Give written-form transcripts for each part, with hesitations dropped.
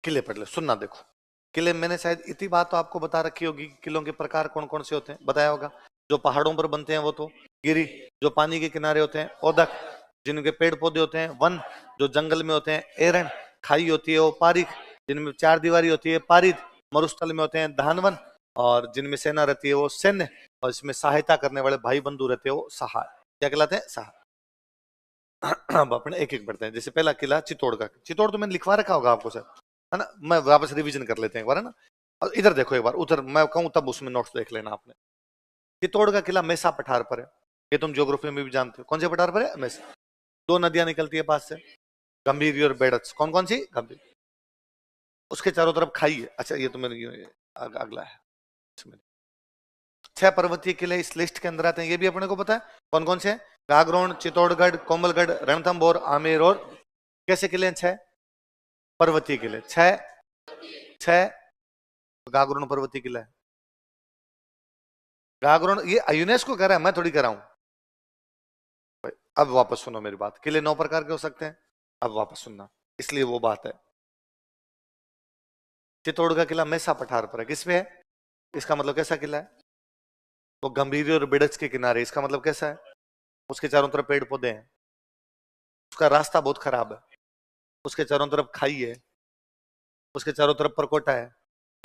किले पढ़ लो, सुनना देखो। किले मैंने शायद इतनी बात तो आपको बता रखी होगी, किलों के प्रकार कौन कौन से होते हैं बताया होगा। जो पहाड़ों पर बनते हैं वो तो गिरी, जो पानी के किनारे होते हैं ओदक, जिनके पेड़ पौधे होते हैं वन, जो जंगल में होते हैं एरण, खाई होती है वो पारिक, जिनमें चार दीवारी होती है पारिद, मरुस्थल में होते हैं धानवन, और जिनमें सेना रहती है वो सैन्य, और इसमें सहायता करने वाले भाई बंधु रहते हैं वो सहाय। क्या कहलाते हैं? सहाय। अब अपने एक एक बढ़ते हैं। जैसे पहला किला चित्तौड़ का, चित्तौड़ तो मैंने लिखवा रखा होगा आपको सर, है ना। मैं वापस रिवीजन कर लेते हैं एक बार, है ना। और इधर देखो एक बार, उधर मैं कहूं तब उसमें नोट्स देख लेना आपने। चित्तौड़ का किला मेसा पठार पर है, ये तुम ज्योग्राफी में भी जानते हो। कौन से पठार पर है? मेसा। दो नदियां निकलती है पास से, गंभीरी और बेड़च। कौन कौन सी? गंभीर। उसके चारों तरफ खाई है। अच्छा ये तो मेरे अगला है। 6 पर्वतीय किले इस लिस्ट के अंदर आते हैं, ये भी अपने को पता है कौन कौन से हैं। गागरोन, चित्तौड़गढ़, कोमलगढ़, रणथंभौर, आमेर और कैसे किले हैं? 6 पर्वतीय किले। 6 गागरोन पर्वतीय किला है। गागरोन ये यूनेस्को कह रहा है, मैं थोड़ी कह रहा हूं। अब वापस सुनो मेरी बात। किले 9 प्रकार के हो सकते हैं, अब वापस सुनना, इसलिए वो बात है। चित्तौड़ का किला मेसा पठार पर है, किस पे है? इसका मतलब कैसा किला है? वो गंभीरी और बिड़च के किनारे, इसका मतलब कैसा है? उसके चारों तरफ पेड़ पौधे हैं, उसका रास्ता बहुत खराब है, उसके चारों तरफ खाई है, उसके चारों तरफ परकोटा है।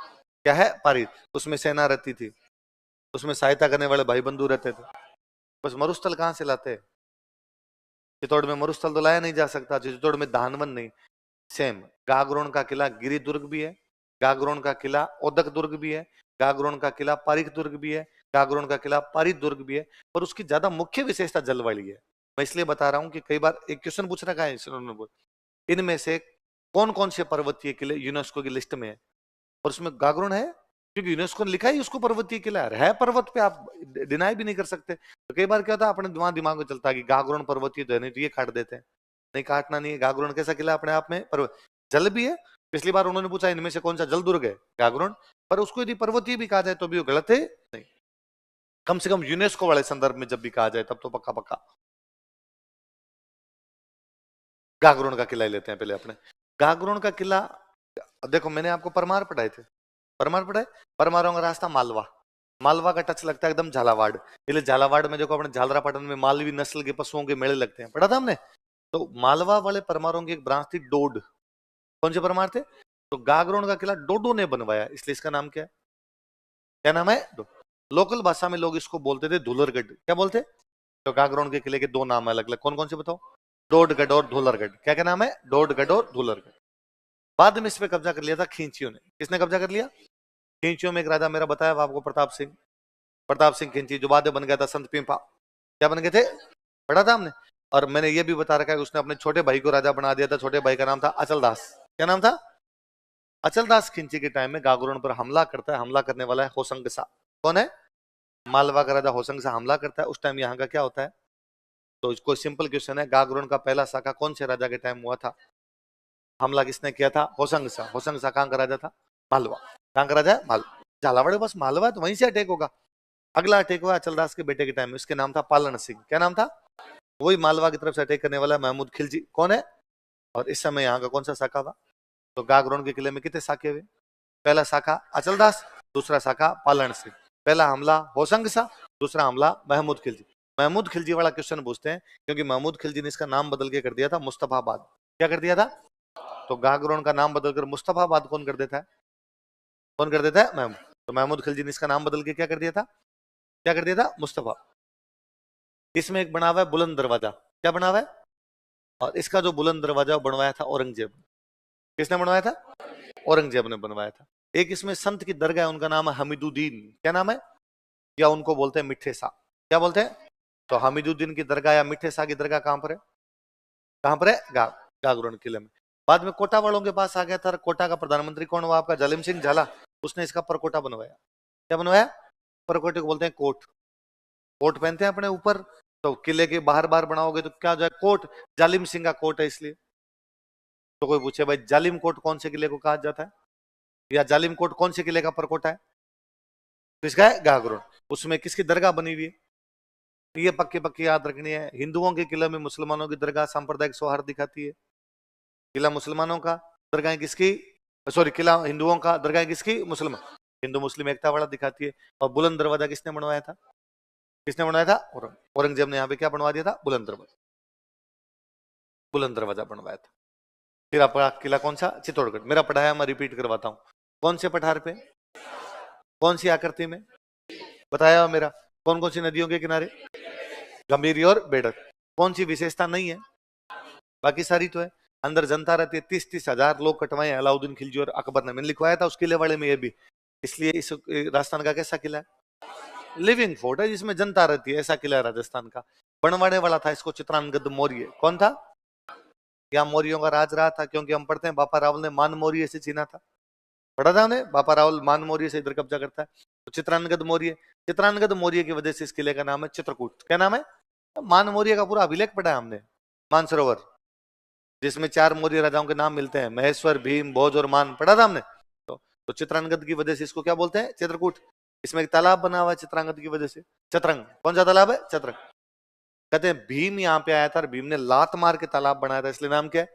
क्या है? पारित। उसमें सेना रहती थी, उसमें सहायता करने वाले भाई बंधु रहते थे। बस मरुस्थल कहां से लाते? चित्तौड़ में मरुस्थल तो लाया नहीं जा सकता, चित्तौड़ में धानवन नहीं। सेम गागरोन का किला गिरी दुर्ग भी है, गागरोन का किला ओदक दुर्ग भी है, गागरोन का किला पारिक दुर्ग भी है, गागरोन का किला पारित दुर्ग भी है। पर उसकी ज्यादा मुख्य विशेषता जल वाली है। मैं इसलिए बता रहा हूं कि कई बार एक क्वेश्चन पूछ रखा है इनमें से कौन कौन से पर्वतीय किले यूनेस्को की लिस्ट में है, और उसमें गागरोन है, क्योंकि यूनेस्को ने लिखा ही उसको पर्वतीय किला है पर्वत पे, आप डिनाई भी नहीं कर सकते। तो कई बार क्या होता है अपने दिमाग में चलता है कि गागरोन पर्वतीय तो है नहीं, तो ये काट देते हैं। नहीं, काटना नहीं है। गागरोन कैसा किला अपने आप में पर्वत, जल भी है। पिछली बार उन्होंने पूछा इनमें से कौन सा जल दुर्ग है, गागरोन, पर उसको यदि पर्वतीय भी कहा जाए तो भी वो गलत है नहीं। कम से कम यूनेस्को वाले संदर्भ में जब भी कहा जाए तब तो पक्का पक्का गागरोन का किला ही लेते हैं पहले अपने। गागरोन का किला देखो, मैंने आपको परमार पढ़ाए थे, परमार पढ़ाए। परमारों का रास्ता मालवा, मालवा का टच लगता है एकदम झालावाड़, इसलिए झालावाड़ में देखो अपने झालरापाटन में मालवी नस्ल के पशुओं के मेले लगते हैं, पढ़ा था हमने। तो मालवा वाले परमारों की एक ब्रांच थी डोड। कौन से परमार थे? तो गागरोन का किला डोडो ने बनवाया, इसलिए इसका नाम क्या है? क्या नाम है? लोकल भाषा में लोग इसको बोलते थे धुलरगढ़। क्या बोलते? तो गागरोन के किले के 2 नाम है अलग अलग, कौन कौन से बताओ? डोडगढ़ और धुलरगढ़। क्या क्या नाम है? डोडगढ़ और धुलरगढ़। बाद में इस पे कब्जा कर लिया था खींचियों ने। किसने कब्जा कर लिया? खींचियों में एक राजा मेरा बताया आपको, प्रताप सिंह। प्रताप सिंह खिंची, जो बाद में बन गया था संत पीपा। क्या बन गए थे? पढ़ा था हमने। और मैंने ये भी बता रखा है कि उसने अपने छोटे भाई को राजा बना दिया था, छोटे भाई का नाम था अचल दास। क्या नाम था? अचल दास खिंची के टाइम में गागरोन पर हमला करता है, हमला करने वाला है होसंग सा। कौन है? मालवा का राजा होसंग सा हमला करता है। उस टाइम यहाँ का क्या होता है? तो कोई सिंपल क्वेश्चन है, गागरोन का पहला शाखा कौन से राजा के टाइम हुआ था? हमला किसने किया था? होसंग सा। होसंग सा कहाँ का राजा था? मालवा। कहाँ का राजा है? मालवा। झालावाड़ बस मालवा है तो वहीं से अटैक होगा। अगला अटैक हुआ अचलदास के बेटे के टाइम में, उसके नाम था पालन सिंह। क्या नाम था? वही मालवा की तरफ से अटैक करने वाला महमूद खिलजी। कौन है? और इस समय यहाँ का कौन सा शाखा था? तो गागरोन के किले में कितने शाखे हुए? पहला शाखा अचलदास, दूसरा शाखा पालन सिंह। पहला हमला होसंग सा, दूसरा हमला महमूद खिलजी। महमूद खिलजी वाला क्वेश्चन पूछते हैं क्योंकि महमूद खिलजी ने इसका नाम बदल के कर दिया था मुस्तफाबाद। क्या कर दिया था? तो गागरोन का नाम बदलकर मुस्तफाबाद कौन कर देता है? कौन कर देता है? महमूद। तो महमूद खिलजी ने इसका नाम बदल के क्या कर दिया था? क्या कर दिया था? मुस्तफा। इसमें एक बना हुआ है बुलंद दरवाजा। क्या बना हुआ है? और इसका जो बुलंद दरवाजा बनवाया था औरंगजेब। किसने बनवाया था? औरंगजेब ने बनवाया था। एक इसमें संत की दरगाह है, उनका नाम है हमीदुद्दीन। क्या नाम है? या उनको बोलते हैं मिठे सा। क्या बोलते हैं? तो हमीदुद्दीन की दरगाह या मिठे सा की दरगाह कहां पर है? कहां पर है? गागरोन किले में। बाद में कोटा वालों के पास आ गया था। कोटा का प्रधानमंत्री कौन हुआ आपका? जालिम सिंह झाला। उसने इसका परकोटा बनवाया। क्या बनवाया? परकोटे को बोलते हैं कोट। कोट पहनते हैं अपने ऊपर, तो किले के बाहर बाहर बनाओगे तो क्या हो जाए? कोट। जालिम सिंह का कोट है इसलिए। तो कोई पूछे भाई जालिम कोट कौन से किले को कहा जाता है, या जालिम कोट कौन से किले का परकोटा है? किसका है? गागरोन। उसमें किसकी दरगाह बनी हुई है? ये पक्के पक्के याद रखनी है। हिंदुओं के किले में मुसलमानों की दरगाह सांप्रदायिक सौहार्द दिखाती है। किला मुसलमानों का, दरगाह किसकी? सॉरी, किला हिंदुओं का, दरगाह किसकी? मुस्लिम। हिंदू मुस्लिम एकता वाला दिखाती है। और बुलंद दरवाजा किसने बनवाया था? किसने बनवाया था? औरंगजेब ने यहाँ पे क्या बनवा दिया था? बुलंद दरवाजा। बुलंद दरवाजा बनवाया था। फिर आपका किला कौन सा? चित्तौड़गढ़। मेरा पढ़ाया मैं रिपीट करवाता हूँ। कौन से पठार पे, कौन सी आकृति में बताया मेरा? कौन कौन सी नदियों के किनारे? गंभीरी और बेड़क। कौन सी विशेषता नहीं है? बाकी सारी तो है। अंदर जनता रहती है, 30-30 हजार लोग कटवाए अलाउद्दीन खिलजी और अकबर ने। मैंने लिखवाया था उस किले वाले में ये भी। इसलिए इस राजस्थान का कैसा किला है? लिविंग फोर्ट है जिसमें जनता रहती है, ऐसा किला है राजस्थान का। बनवाने वाला था इसको चित्रांगद मौर्य। कौन था? क्या मौर्यों का राज रहा था? क्योंकि हम पढ़ते हैं बापा रावल ने मान मौर्य से छीना था। पढ़ा था हमने, बापा रावल मान मौर्य से इधर कब्जा करता है। तो चित्रांगद मौर्य, चित्रांगद मौर्य की वजह से इस किले का नाम है चित्रकूट। क्या नाम है? मान मौर्य का पूरा अभिलेख पढ़ा है हमने, मानसरोवर, जिसमें 4 मौर्य राजाओं के नाम मिलते हैं, महेश्वर, भीम, भोज और मान। पढ़ा था हमने। तो चित्रांगद की वजह से इसको क्या बोलते हैं? चित्रकूट। इसमें एक तालाब बना हुआ है चित्रांगद की वजह से, चतरंग। कौन सा तालाब है? चतरंग। कहते हैं भीम यहाँ पे आया था और भीम ने लात मार के तालाब बनाया था, इसलिए नाम क्या है?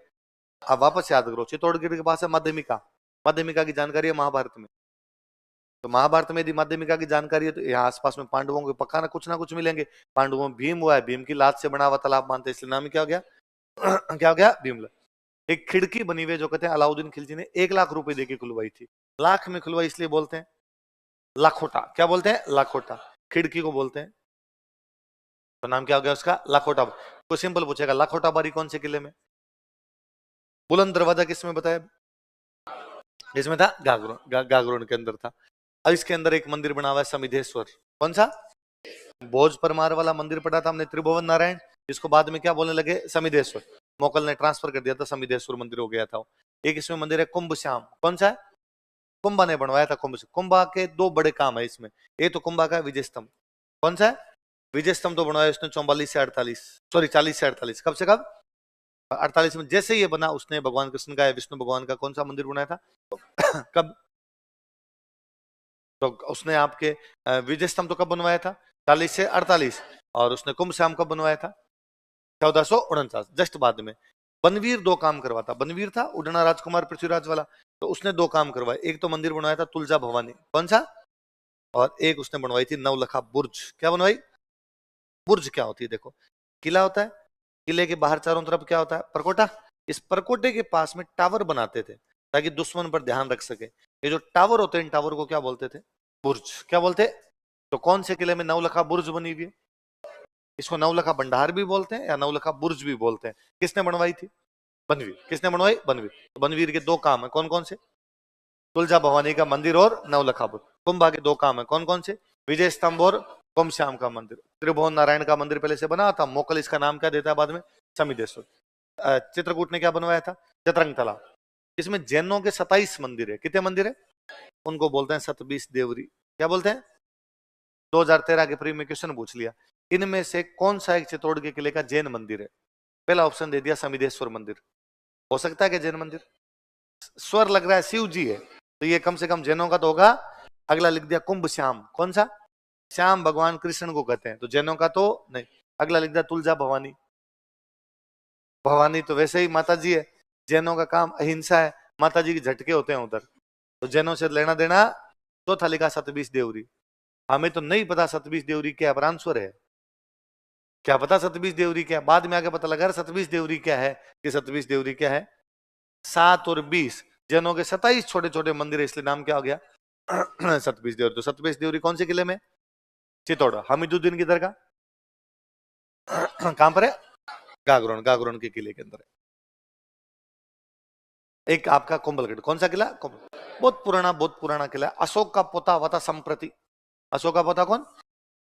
आप वापस याद करो, चित्तौड़गढ़ के पास है माध्यमिका। माध्यमिका की जानकारी है महाभारत में। तो महाभारत में यदि माध्यमिका की जानकारी है तो यहाँ आसपास में पांडवों के पक्का ना कुछ मिलेंगे। पांडवों में भीम हुआ है, भीम की लात से बना हुआ तालाब मानते हैं, इसलिए नाम क्या हो गया? क्या हो गया? भीमला। एक खिड़की बनी हुई जो कहते हैं अलाउद्दीन खिलजी ने 1 लाख रुपए देके खुलवाई थी। लाख में खुलवाई इसलिए बोलते हैं लाखोटा। क्या बोलते हैं? लाखोटा। खिड़की को बोलते हैं। तो नाम क्या हो गया उसका? लाखोटा। कोई सिंपल पूछेगा लाखोटा बारी कौन से किले में? बुलंद दरवाजा किसमें बताया? इसमें था गागरोन के अंदर था। अब इसके अंदर एक मंदिर बना हुआ है समिधेश्वर। कौन सा? भोज परमार वाला मंदिर पढ़ा था हमने, त्रिभुवन नारायण, जिसको बाद में क्या बोलने लगे? समिधेश्वर। मोकल ने ट्रांसफर कर दिया था, समिधेश्वर मंदिर हो गया था। एक इसमें मंदिर है कुंभ श्याम। कौन सा है? कुंभा ने बनवाया था। कुंभा के 2 बड़े काम है इसमें। एक तो कुंभा का विजय स्तंभ। कौन सा है? विजय स्तंभ तो बनवाया उसने 44 से 48, सॉरी 40 से 48। कब से कब? 48 में। जैसे ये बना उसने भगवान कृष्ण का, विष्णु भगवान का कौन सा मंदिर बनाया था? कब? तो उसने आपके विजय स्तंभ तो कब बनवाया था? 40 से 48। और उसने कुंभ श्याम कब बनवाया था? 1449, जस्ट बाद में। बनवीर 2 काम करवाता। बनवीर था उड़ना राजकुमार पृथ्वीराज वाला, तो उसने 2 काम करवाए। एक तो मंदिर बनवाया था तुलजा भवानी। कौन सा? और एक उसने बनवाई थी नवलखा बुर्ज। क्या बनवाई? बुर्ज क्या होती है? देखो, किला होता है, किले के बाहर चारों तरफ क्या होता है? परकोटा। इस परकोटे के पास में टावर बनाते थे ताकि दुश्मन पर ध्यान रख सके। ये जो टावर होते हैं, इन टावर को क्या बोलते थे? बुर्ज। क्या बोलते? तो कौन से किले में नवलखा बुर्ज बनी हुई है? इसको नवलखा भंडार भी बोलते हैं या नवलखा बुर्ज भी बोलते हैं। किसने बनवाई थी? बनवीर। किसने बनवाई? बनवीर। तो बनवीर के 2 काम है, कौन कौन से? तुलजा भवानी का मंदिर और नवलखा बुर्ज। कुंभा के 2 काम है, कौन कौन से? विजय स्तंभ और कुंभ श्याम का मंदिर। त्रिभुवन नारायण का मंदिर पहले से बना था, मोकल इसका नाम क्या देता है बाद में? समिधेश्वर। चित्रकूट ने क्या बनवाया था? चतरंग तालाब। इसमें जैनों के 27 मंदिर है। कितने मंदिर है? उनको बोलते हैं सतबीस देवरी। क्या बोलते हैं? 2013 के प्री में क्वेश्चन पूछ लिया, इनमें से कौन सा एक चित्तौड़ के किले का जैन मंदिर है? पहला ऑप्शन दे दिया समिधेश्वर मंदिर। हो सकता है कि जैन मंदिर? स्वर लग रहा है शिव जी है, तो ये कम से कम जैनों का तो होगा। अगला लिख दिया कुंभ श्याम। कौन सा? श्याम भगवान कृष्ण को कहते हैं, तो जैनों का तो नहीं। अगला लिख दिया तुलजा भवानी। भवानी तो वैसे ही माता जी है। जैनों का काम अहिंसा है, माता जी के झटके होते हैं उधर, तो जैनों से लेना देना। चौथा लिखा सतबीस देवरी। हमें तो नहीं पता सतबीस देवरी क्या है, आंसर है क्या पता सतबीस देवरी क्या है? बाद में आके पता लगा सतबीस देवरी क्या है, कि सतबीस देवरी क्या है? 7 और 20 जैनों के 27 छोटे छोटे मंदिर है, इसलिए नाम क्या हो गया? सतबीस देवरी। तो सतबीस देवरी कौन से किले में? चित्तौड़। हमीदुद्दीन की दरगाह कहां पर है? गागरोन। गागरोन के किले के अंदर है। एक आपका कुंभलगढ़। कौन सा किला? बहुत पुराना किला है। अशोक का पोता हुआ था संप्रति। अशोक का पोता कौन?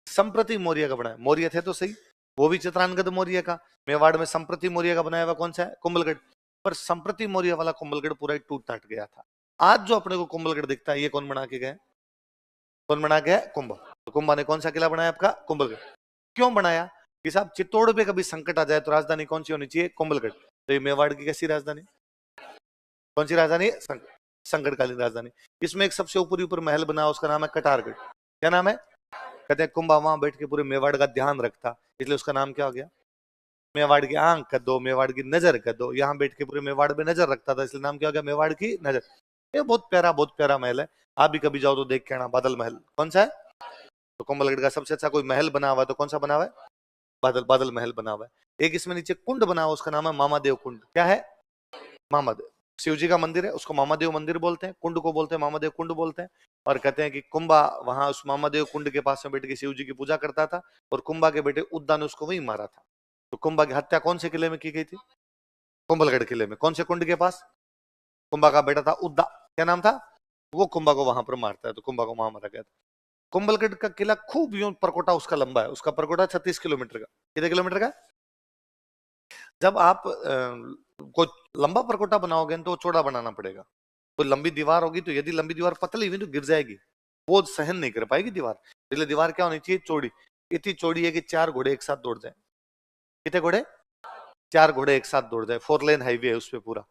संप्रति मौर्य का बनाया। मौर्य थे तो सही, वो भी चित्रांगद मौर्य का। मेवाड़ में संप्रति मौर्य का बनाया हुआ कौन सा है? कुंभलगढ़। पर संप्रति मौर्य वाला कुंभलगढ़ पूरा ही टूट टाट गया था। आज जो अपने को कुंभलगढ़ दिखता है, ये कौन बना के गए? कौन बना के है? कुंभ। तो कुंभा ने कौन सा किला बनाया आपका? कुंभलगढ़। क्यों बनाया? कि साहब चित्तौड़ पे कभी संकट आ जाए तो राजधानी कौन सी होनी चाहिए? कुंभलगढ़। तो ये मेवाड़ की कैसी राजधानी? कौन सी राजधानी? संकटकालीन राजधानी। इसमें एक सबसे ऊपरी ऊपर महल बना, उसका नाम है कटारगढ़। क्या नाम है? कहते हैं कुंभा वहां बैठ के पूरे मेवाड़ का ध्यान रखता, इसलिए उसका नाम क्या हो गया? मेवाड़ की आंख कर दो, मेवाड़ की नजर कर दो। यहाँ बैठ के पूरे मेवाड़ पे नजर रखता था, इसलिए नाम क्या हो गया? मेवाड़ की नजर। ये बहुत प्यारा महल है। आप भी कभी जाओ तो देख के आना, बादल महल। कौन सा है? तो कुंभलगढ़ का सबसे अच्छा कोई महल बना हुआ है तो कौन सा बना हुआ है? बादल महल बना हुआ है। एक इसमें नीचे कुंड बना हुआ, उसका नाम है मामादेव कुंड। क्या है? मामादेव। शिव जी का मंदिर है, उसको मामादेव मंदिर बोलते हैं, कुंड को बोलते हैं मामादेव कुंड बोलते हैं। और कहते हैं कि कुंभा वहां उस मामादेव कुंड के पास में बैठ के शिव जी की पूजा करता था, और कुंभा के बेटे उद्दा ने उसको वहीं मारा था। तो कुंभा की हत्या कौन से किले में की गई थी? कुंभलगढ़ किले में। कौन से कुंड के पास? कुंभा का बेटा था उद्दा, क्या नाम था? वो कुंभा को वहां पर मारता है, तो कुंभा को वहां मारा गया था। कुंभलगढ़ का किला खूब यूं परकोटा उसका लंबा है, उसका परकोटा 36 किलोमीटर का। कितने किलोमीटर का? जब आप कोई लंबा परकोटा बनाओगे तो चौड़ा बनाना पड़ेगा। कोई लंबी दीवार होगी तो यदि लंबी दीवार पतली हुई तो गिर जाएगी, वो सहन नहीं कर पाएगी दीवार। इसलिए दीवार क्या होनी चाहिए? चौड़ी। इतनी चौड़ी है कि 4 घोड़े एक साथ दौड़ जाए। कितने घोड़े? 4 घोड़े एक साथ दौड़ जाए। 4 लेन हाईवे है उस पे पूरा।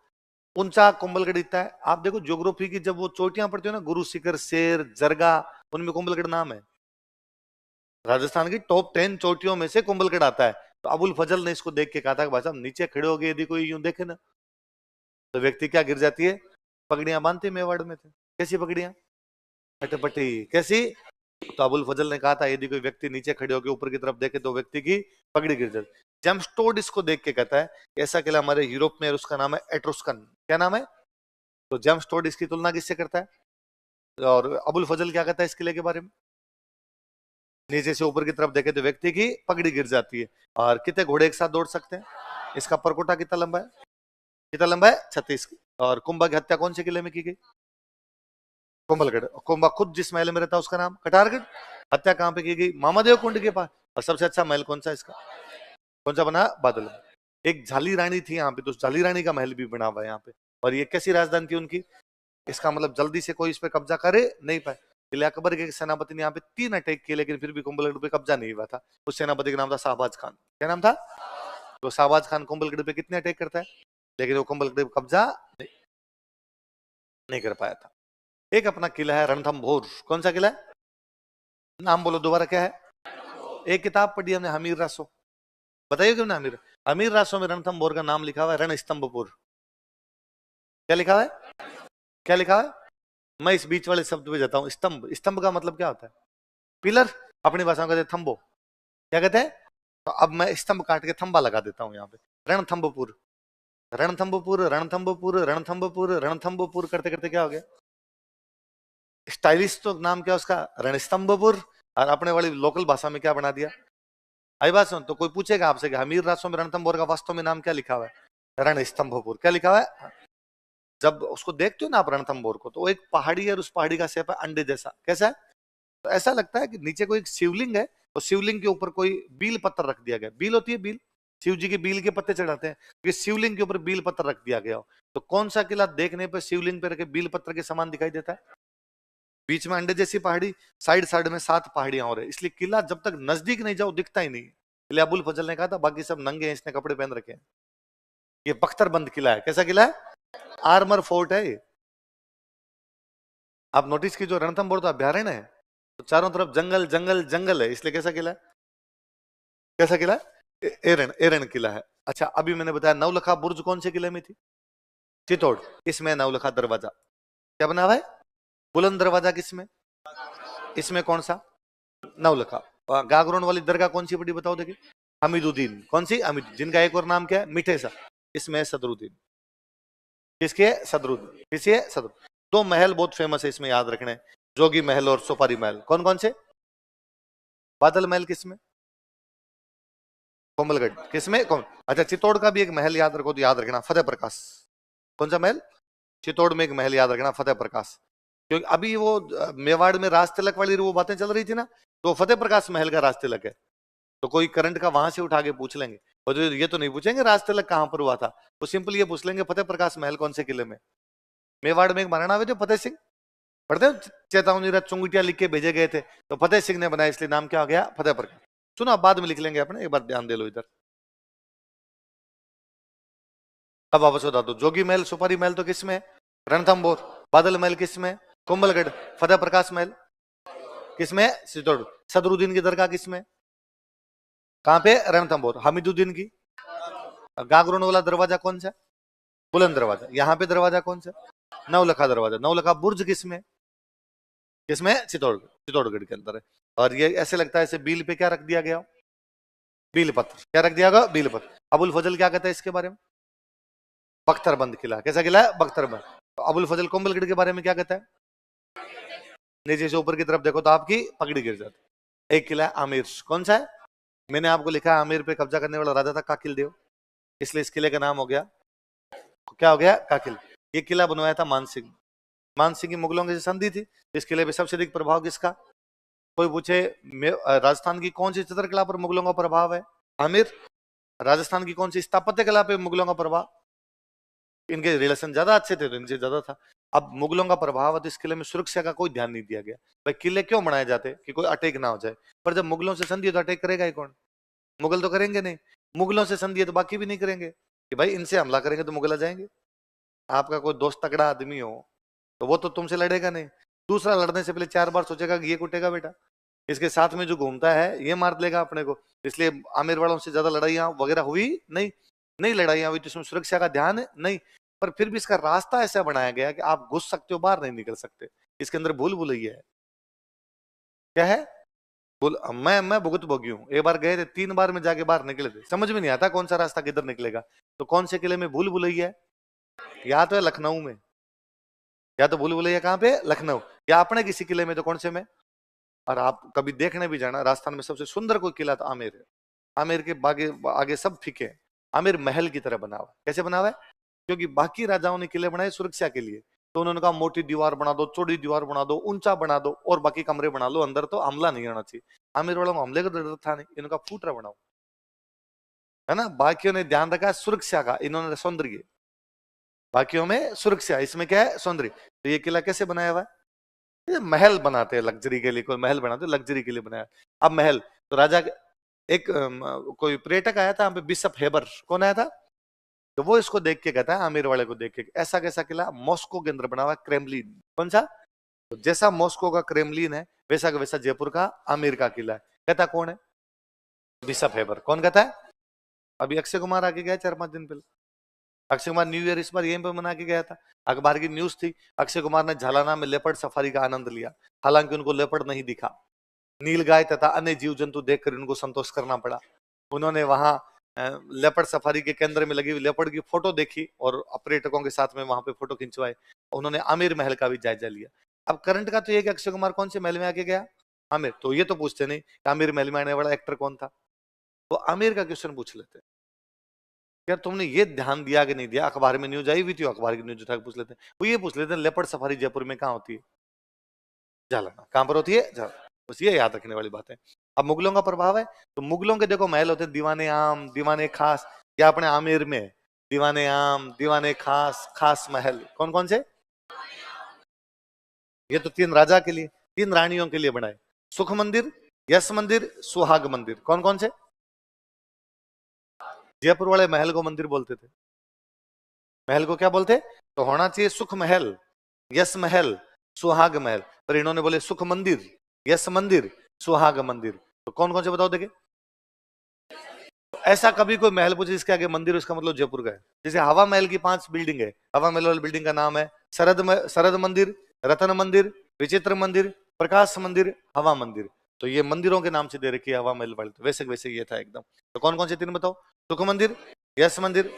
ऊंचा कुंभलगढ़ इतना है। आप देखो ज्योग्राफी की जब वो चोटियां पड़ती है ना, गुरु शिखर, शेर, जरगा, उनमें कुंभलगढ़ नाम है। राजस्थान की टॉप 10 चोटियों में से कुंभलगढ़ आता है। तो अबुल फजल ने इसको देख के कहा था कि भाई साहब नीचे खड़े हो गए यदि कोई यूं देखे ना, तो व्यक्ति क्या गिर जाती है? पगड़ियां बांधते मेवाड़ में थे। कैसी पगड़ियां? अटपटी। कैसी? तो अबुल फजल ने कहा था यदि कोई व्यक्ति नीचे खड़े होकर ऊपर की तरफ देखे तो व्यक्ति की पगड़ी गिर जाती। जेम्स टोड इसको देख के कहता है कि ऐसा किला हमारे यूरोप में है, उसका नाम है एट्रुस्कन। क्या नाम है? तो जेम्स टोड इसकी तुलना किससे करता है? और अबुल फजल क्या कहता है इस किले के बारे में? नीचे से ऊपर की तरफ देखे तो व्यक्ति की पगड़ी गिर जाती है। और कितने घोड़े एक साथ दौड़ सकते हैं? इसका परकोटा कितना लंबा है? कितना लंबा है? 36। और कुंभा की हत्या कौन से किले में की गई? कुंभलगढ़। कुंभा खुद जिस महल में रहता है उसका नाम कटारगढ़। हत्या कहां पे की गई? मामादेव कुंड के पास। और सबसे अच्छा महल कौन सा इसका? कौन सा बना? बादल। एक झाली रानी थी यहाँ पे, तो झाली रानी का महल भी बना हुआ है यहाँ पे। और ये कैसी राजधानी थी उनकी? इसका मतलब जल्दी से कोई इस पे कब्जा करे नहीं पाए। इसलिए अकबर के सेनापति ने यहाँ पे 3 अटैक किए, लेकिन फिर भी कुंभलगढ़ पे कब्जा नहीं हुआ था। उस सेनापति का नाम था शाहबाज खान। क्या नाम था? तो शाहबाज खान कुंभलगढ़ पे कितने अटैक करता है, लेकिन वो कुंभलगढ़ पे कब्जा नहीं कर पाया था। एक अपना किला है रणथंभौर। कौन सा किला है? नाम बोलो दोबारा, क्या है? एक किताब पढ़ी हमने, हमीर रासो। बताइए क्यों ना हमीर। हमीर रासो में रणथंभौर का नाम लिखा हुआ है रणस्तंभपुर। क्या लिखा हुआ है? क्या लिखा हुआ है? मैं इस बीच वाले शब्द पे जाता हूँ। स्तंभ। स्तंभ का मतलब क्या होता है? पिलर। अपनी भाषा में कहते हैं थंबो। क्या कहते हैं? तो अब मैं स्तंभ काट के थंबा लगा देता हूँ यहाँ पे। रणथंभपुर, रणथंभपुर, रणथंभपुर, रणथंभपुर, रणथंभपुर करते करते क्या हो गया? स्टाइलिश तो नाम क्या उसका? रणस्तंभपुर। और अपने वाली लोकल भाषा में क्या बना दिया? आई बात सुन। तो कोई पूछेगा आपसे कि हमीर रासो में रणथंभौर का वास्तव में नाम क्या लिखा हुआ है? रणस्तंभपुर। क्या लिखा हुआ है? जब उसको देखते हो ना आप रणथंभौर को, तो एक पहाड़ी है और उस पहाड़ी का शेप है अंडे जैसा। कैसा है? तो ऐसा लगता है कि नीचे कोई एक शिवलिंग है, और शिवलिंग के ऊपर कोई बील पत्थर रख दिया गया। बील होती है, बील। शिव जी के बील के पत्ते चढ़ाते हैं, कि शिवलिंग के ऊपर बील पत्थर रख दिया गया हो। तो कौन सा किला देखने पर शिवलिंग पे रखे बील पत्थर के समान दिखाई देता है? बीच में अंडे जैसी पहाड़ी, साइड साइड में 7 पहाड़ियां और है, इसलिए किला जब तक नजदीक नहीं जाओ दिखता ही नहीं। इसलिए अबुल फजल ने कहा था बाकी सब नंगे हैं, इसने कपड़े पहन रखे हैं। ये बख्तरबंद किला है। कैसा किला है? आर्मर फोर्ट है ये। आप नोटिस की, जो रणथंभौर तो अभ्यारण्य है, तो चारों तरफ जंगल जंगल जंगल है, इसलिए कैसा किला है? कैसा किला है? एरन एरन किला है। अच्छा, अभी मैंने बताया नवलखा बुर्ज कौन से किले में थी? चित्तौड़। इसमें नवलखा दरवाजा। क्या बना हुआ है? बुलंद दरवाजा। किसमें? इसमें कौन सा? नवलखा। और गागरोन वाली दरगाह कौन सी बड़ी बताओ देखिए? हमीदुद्दीन। कौन सी? हमीद, जिनका एक और नाम क्या है? मीठे सा। इसमें है सदरुद्दीन। किसके है? सदरुद्दीन। किसी है? सदर। 2 महल बहुत फेमस है इसमें, याद रखने। जोगी महल और सुपारी महल। कौन कौन से? बादल महल किसमें? कोमलगढ़। किसमें? कौन? अच्छा, चित्तौड़ का भी एक महल याद रखो, तो याद रखना फतेह प्रकाश। कौन सा महल? चित्तौड़ में एक महल याद रखना, फतेह प्रकाश। क्योंकि अभी वो मेवाड़ में राज तिलक वाली वो बातें चल रही थी ना, तो फतेह प्रकाश महल का राज तिलक है। तो कोई करंट का वहां से उठा के पूछ लेंगे, और ये तो नहीं पूछेंगे राज तिलक कहां पर हुआ था, वो सिंपल ये पूछ लेंगे फतेह प्रकाश महल कौन से किले में। मेवाड़ में एक महाराणा हुए थे फतेह सिंह, पढ़ते हो? चेतावनी रथ चुंगटिया लिख के भेजे गए थे, तो फतेह सिंह ने बनाया, इसलिए नाम क्या हो गया? फतेह प्रकाश। सुनो, आप बाद में लिख लेंगे अपने, एक बार ध्यान दे लो इधर। अब वापस बता दो, जोगी महल सुपारी महल तो किसमें है? रणथंभौर। बादल महल किसमें? कुंभलगढ़। फतेह प्रकाश महल किसमें? चित्तौड़। सदरुद्दीन की दरगाह किसमें? कहां पे? रणथंभौर। हमीदुद्दीन की गागरोन वाला दरवाजा कौन सा? बुलंद दरवाजा। यहाँ पे दरवाजा कौन सा? नवलखा दरवाजा। नवलखा बुर्ज किसमें, किसमें? चित्तौड़गढ़, चित्तौड़गढ़ के अंदर है। और ये ऐसे लगता है, ऐसे बील पे क्या रख दिया गया, बील पत्र, क्या रख दिया गया, बील पत्र। अबुल फजल क्या कहता है इसके बारे में? बख्तरबंद किला। कैसा किला है? बख्तरबंद। तो अबुल फजल कोम्बलगढ़ के बारे में क्या कहता है? नीचे से ऊपर की तरफ देखो तो आपकी पगड़ी गिर जाती। एक किला है आमिर, कौन सा है? मैंने आपको लिखा है आमिर पे कब्जा करने वाला राजा था काकिल देव, इसलिए इस किले का नाम हो गया, क्या हो गया? काकिल। ये किला बनवाया था मानसिंह। मानसिंह की मुगलों की संधि थी। इस किले पे सबसे अधिक प्रभाव किसका? कोई पूछे राजस्थान की कौन सी चित्रकला पर मुगलों का प्रभाव है? आमिर। राजस्थान की कौन सी स्थापत्य कला पे मुगलों का प्रभाव? इनके रिलेशन ज्यादा अच्छे थे तो इनसे ज्यादा था। अब मुगलों का प्रभाव है तो इस किले में सुरक्षा का कोई ध्यान नहीं दिया गया। भाई किले क्यों बनाए जाते? कि कोई अटैक ना हो जाए। पर जब मुगलों से संधि है तो अटैक करेगा ही कौन? मुगल तो करेंगे नहीं। मुगलों से संधि है तो बाकी भी नहीं करेंगे कि भाई इनसे हमला करेंगे तो मुगल आ जाएंगे। आपका कोई दोस्त तगड़ा आदमी हो तो वो तो तुमसे लड़ेगा नहीं। दूसरा लड़ने से पहले 4 बार सोचेगा कि ये कुटेगा बेटा, इसके साथ में जो घूमता है ये मार लेगा अपने को। इसलिए आमिर वालों से ज्यादा लड़ाइयां वगैरह हुई नहीं, नहीं लड़ाइयां हुई तो इसमें सुरक्षा का ध्यान नहीं। पर फिर भी इसका रास्ता ऐसा बनाया गया कि आप घुस सकते हो, बाहर नहीं निकल सकते। इसके अंदर भूल भुलैया है। क्या है? भूल। मैं भुगत भोगी हूँ। एक बार गए थे, 3 बार में जाके बाहर निकले थे। समझ में नहीं आता कौन सा रास्ता किधर निकलेगा। तो कौन से किले में भूल भुलैया है? या तो है लखनऊ में, या तो भूल भुलैया कहाँ पे? लखनऊ। या अपने किसी किले में तो कौन से में? और आप कभी देखने भी जाना, राजस्थान में सबसे सुंदर कोई किला तो आमेर है। आमेर के बागे आगे सब फीके हैं। आमेर महल की तरह बना हुआ है। कैसे बना हुआ है? क्योंकि बाकी राजाओं ने किले बनाए सुरक्षा के लिए, तो उन्होंने कहा मोटी दीवार बना दो, चौड़ी दीवार बना दो, ऊंचा बना दो और बाकी कमरे बना लो, अंदर तो हमला नहीं आना चाहिए। आमेर वालों को हमले का डर था नहीं, इनका फूटरा बनाओ, है ना। बाकियों ने ध्यान रखा सुरक्षा का, इन्होंने सौंदर्य। बाकियों में सुरक्षा, इसमें क्या है? सौंदर्य। तो ये किला कैसे बनाया हुआ है? ये महल बनाते हैं लग्जरी के लिए, कोई महल बनाते हैं लग्जरी के लिए बनाया। अब महल तो राजा एक कोई पर्यटक आया था यहाँ पे, बिशप हेबर, कौन आया था? तो वो इसको देख के कहता है, आमिर वाले को देख के, ऐसा कैसा किला? मॉस्को के अंदर बना हुआ क्रेमलिन। कौन सा? तो जैसा मॉस्को का क्रेमलिन है वैसा का वैसा जयपुर का आमिर का किला है। कहता कौन है? Bishop Heber. कौन कहता है? अभी अक्षय कुमार आके गया 4-5 दिन पहले। अक्षय कुमार न्यू ईयर इस बार यहीं पर मना के गया था। अखबार की न्यूज थी, अक्षय कुमार ने झालाना में लेपर्ड सफारी का आनंद लिया। हालांकि उनको लेपर्ड नहीं दिखा, नीलगाय तथा अन्य जीव जंतु देखकर उनको संतोष करना पड़ा। उन्होंने वहां लेपर्ड सफारी के केंद्र में लगी हुई लेपर्ड की फोटो देखी और पर्यटकों के साथ में वहां पे फोटो खिंचवाए। उन्होंने आमिर महल का भी जायजा लिया। अब करंट का तो ये कि अक्षय कुमार कौन से महल में आके गया? आमिर। तो ये तो पूछते नहीं कि आमिर महल में आने वाला एक्टर कौन था। वो आमिर का क्वेश्चन पूछ लेते हैं। यार तुमने ये ध्यान दिया कि नहीं दिया? अखबार में न्यूज आई हुई थी, अखबार की न्यूज उठा के पूछ लेते हैं। वो ये पूछ लेते हैं लेपर्ड सफारी जयपुर में कहाँ होती है? जालना। कहां पर होती है? जालना। बस ये याद रखने वाली बात है। अब मुगलों का प्रभाव है तो मुगलों के देखो महल होते हैं, दीवाने आम, दीवाने खास। या अपने आमेर में दीवाने आम, दीवाने खास, खास महल। कौन कौन से? ये तो 3 राजा के लिए, 3 रानियों के लिए बनाए। सुख मंदिर, यश मंदिर, सुहाग मंदिर। कौन कौन से? जयपुर वाले महल को मंदिर बोलते थे। महल को क्या बोलते? तो होना चाहिए सुख महल, यश महल, सुहाग महल। पर इन्होंने बोले सुख मंदिर, यश मंदिर, सुहाग मंदिर। तो कौन कौन से बताओ देखे? ऐसा कभी कोई महल पूछे जिसके आगे मंदिर, उसका मतलब जयपुर का है। जैसे हवा महल की 5 बिल्डिंग है। हवा महल वाली बिल्डिंग का नाम है शरद मंदिर, रतन मंदिर, विचित्र मंदिर, प्रकाश मंदिर, हवा मंदिर। तो ये मंदिरों के नाम से दे रखी है हवा महल वाली। तो वैसे वैसे ये था एकदम। तो कौन कौन से 3 बताओ? सुख मंदिर, यश मंदिर।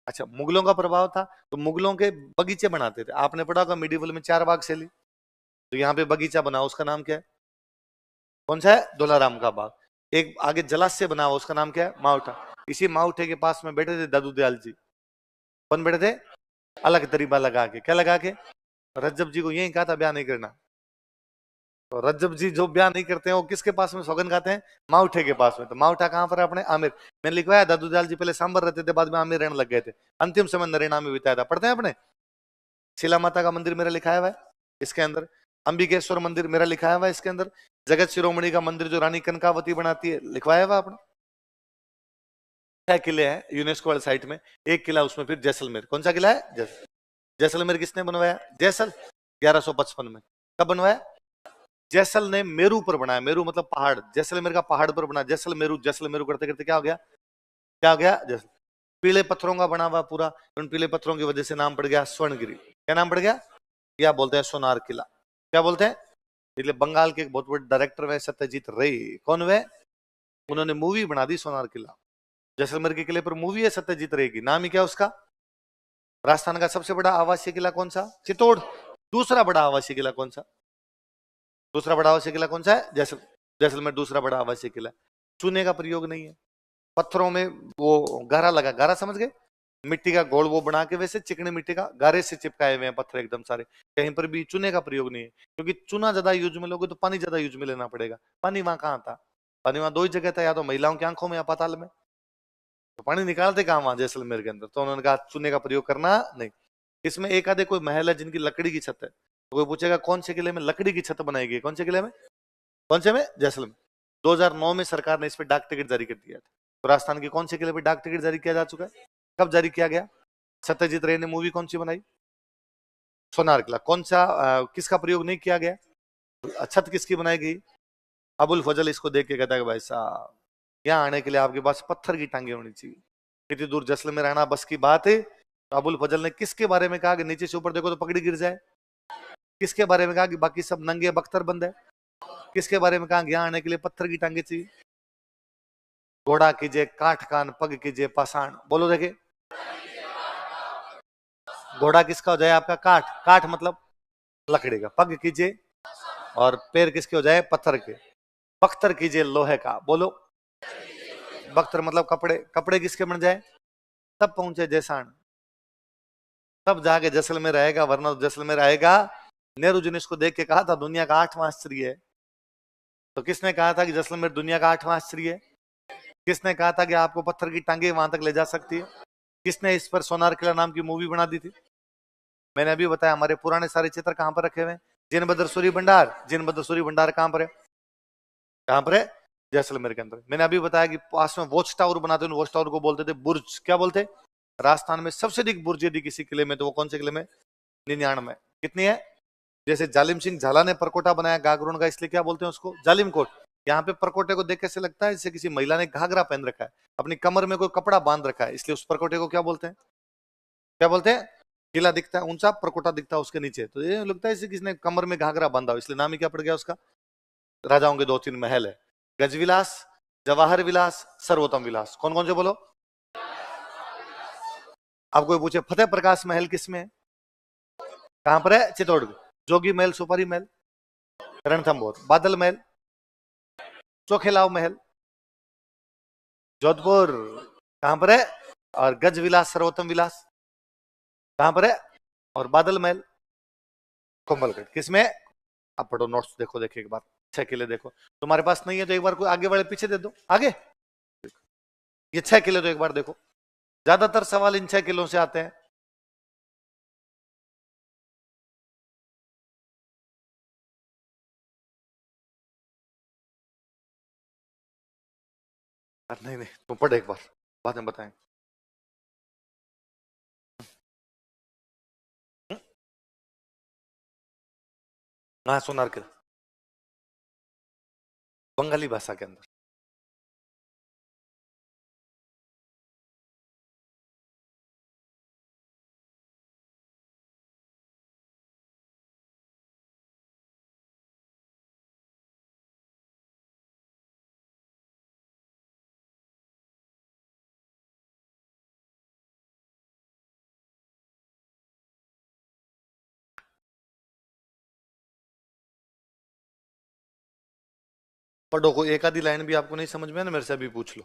अच्छा, मुगलों का प्रभाव था तो मुगलों के बगीचे बनाते थे। आपने पढ़ा होगा मिडिवल में 4 बाग शैली। तो यहाँ पे बगीचा बना, उसका नाम क्या है? कौन सा है? दोलाराम का बाग। एक आगे जलाशय बना हुआ, उसका नाम क्या है? माउठा। इसी माउठे के पास में बैठे थे दादू दयाल जी। कौन बैठे थे? अलग तरीबा लगा के। क्या लगा के? रज्जब जी को यही कहा था ब्याह नहीं करना। तो रज्जब जी जो ब्याह नहीं करते हैं वो किसके पास में सौगन खाते हैं? माउठे के पास में। तो माउठा कहाँ पर है? अपने आमिर। मैंने लिखवाया दादू दयाल जी पहले सांबर रहते थे, बाद में आमिर रहने लग गए थे। अंतिम समय नरेना में बिताया था। पढ़ते हैं अपने। शिला माता का मंदिर मेरा लिखाया हुआ है इसके अंदर। अंबिकेश्वर मंदिर मेरा लिखाया हुआ है इसके अंदर। जगत शिरोमणि का मंदिर जो रानी कनकावती बनाती है, लिखवाया हुआ आपने। 6 किले हैं यूनेस्को वाले साइट में। एक किला उसमें फिर जैसलमेर। कौन सा किला है? जैसलमेर किसने बनवाया? जैसल 1155 में। कब बनवाया? जैसल ने मेरू पर बनाया। मेरू मतलब पहाड़, जैसलमेर का पहाड़ पर बना। जैसलमेरू जैसलमेरू करते करते क्या हो गया? क्या हो गया? जैसल। पीले पत्थरों का बना हुआ पूरा, उन पीले पत्थरों की वजह से नाम पड़ गया स्वर्णगिरी। क्या नाम पड़ गया? या बोलते हैं सोनार किला। क्या बोलते हैं? इसलिए बंगाल के एक बहुत बड़े डायरेक्टर है सत्यजीत रे। कौन वे? उन्होंने मूवी बना दी सोनार किला। जैसलमेर के किले पर मूवी है सत्यजीत रे की। नाम ही क्या उसका? राजस्थान का सबसे बड़ा आवासीय किला कौन सा? चित्तौड़। दूसरा बड़ा आवासीय किला कौन सा? दूसरा बड़ा आवासीय किला कौन सा है? जैसलमेर दूसरा बड़ा आवासीय किला। चूने का प्रयोग नहीं है। पत्थरों में वो गारा लगा, गारा समझ गए? मिट्टी का गोल वो बना के वैसे चिकनी मिट्टी का गारे से चिपकाए हुए हैं पत्थर एकदम सारे। कहीं पर भी चूने का प्रयोग नहीं है, क्योंकि चूना ज्यादा यूज में लोगे तो पानी ज्यादा यूज में लेना पड़ेगा। पानी वहां कहाँ था? पानी वहां दो ही जगह था, या तो महिलाओं की आंखों में या पाताल में। तो पानी निकालते कहाँ वहां जैसलमेर के अंदर? तो उन्होंने कहा चूने का प्रयोग करना नहीं। इसमें एक आधे कोई महल है जिनकी लकड़ी की छत है, तो कोई पूछेगा कौन से किले में लकड़ी की छत बनाई गई? कौन से किले में? कौन से में? जैसलमेर। 2009 में सरकार ने इस पर डाक टिकट जारी कर दिया था। तो राजस्थान के कौन से किले पर डाक टिकट जारी किया जा चुका है? कब जारी किया गया? सत्यजीत रे ने मूवी कौन सी बनाई? सोनार किला। कौन सा किसका प्रयोग नहीं किया गया? छत किसकी बनाई गई? अबुल फजल इसको देख के कहता है कि भाई साहब, यहाँ आने के लिए आपके पास पत्थर की टांगे होनी चाहिए। इतनी दूर जैसलमेर आना बस की बात है। तो अबुल फजल ने किसके बारे में कहा कि नीचे से ऊपर देखो तो पगड़ी गिर जाए? किसके बारे में कहा कि बाकी सब नंगे बख्तर बंद है? किसके बारे में कहा कि यहाँ आने के लिए पत्थर की टांगे चाहिए? घोड़ा कीजिए काठ कान, पग कीजिए पाषाण। बोलो देखे। घोड़ा किसका हो जाए आपका? काठ। काठ मतलब लकड़ी का। पग कीजिए, और पैर किसके हो जाए? पत्थर के। बख्तर कीजिए लोहे का। बोलो। बख्तर मतलब कपड़े। कपड़े किसके बन जाए? तब पहुंचे जैसाण, तब जाके जैसलमेर आएगा, वरना तो जैसलमेर आएगा। नेहरू जी ने इसको देख के कहा था दुनिया का 8वां आश्चर्य है। तो किसने कहा था कि जैसलमेर दुनिया का 8वां आश्चर्य है? किसने कहा था कि आपको पत्थर की टांगे वहां तक ले जा सकती है? किसने इस पर सोनार किला नाम की मूवी बना दी थी? मैंने अभी बताया। हमारे पुराने सारे चित्र कहां पर रखे हुए हैं? जिनबद्र सूरी भंडार। जिनबद्र सूरी भंडार कहां पर है? कहां पर है? जैसलमेर के अंदर। मैंने अभी बताया कि पास में वॉच टावर बनाते हैं, वॉच टावर को बोलते थे बुर्ज। क्या बोलते? राजस्थान में सबसे अधिक बुर्ज यदि किसी किले में, तो वो कौन से किले में? 99। कितनी है? जैसे जालिम सिंह झाला ने परकोटा बनाया गागरोन का, इसलिए क्या बोलते हैं उसको? जालिम कोट। यहाँ पे परकोटे को देख कैसे लगता है? जैसे किसी महिला ने घाघरा पहन रखा है, अपनी कमर में कोई कपड़ा बांध रखा है, इसलिए उस परकोटे को क्या बोलते हैं? क्या बोलते हैं? किला दिखता है ऊंचा, परकोटा दिखता है उसके नीचे, तो ये लगता है जैसे किसी ने कमर में घाघरा बांधा हो, इसलिए नाम ही क्या पड़ गया उसका? राजाओं के 2-3 महल है। गजविलास, जवाहर विलास, सर्वोत्तम विलास। कौन कौन से बोलो? अब कोई पूछे फतेह प्रकाश महल किसमें है? कहां पर है? चित्तौड़गढ़। जोगी महल, सुपारी महल, रणथंभौर। बादल महल, चोखेलाव महल, जोधपुर। कहां पर है? और गज विलास, सर्वोत्तम विलास कहां पर है? और बादल महल कोमलगढ़ किसमें? अब पढ़ो नोट्स, देखो देखो एक बार। 6 किले देखो। तुम्हारे पास नहीं है तो एक बार कोई आगे वाले पीछे दे दो आगे। ये 6 किले तो एक बार देखो। ज्यादातर सवाल इन 6 किलों से आते हैं। नहीं नहीं, तुम पढ़ो एक बार, बाद में बताएं। हाँ, सोनार किला बंगाली भाषा के अंदर। पढ़ो, कोई एक आधी लाइन भी आपको नहीं समझ में है ना, मेरे से अभी पूछ लो।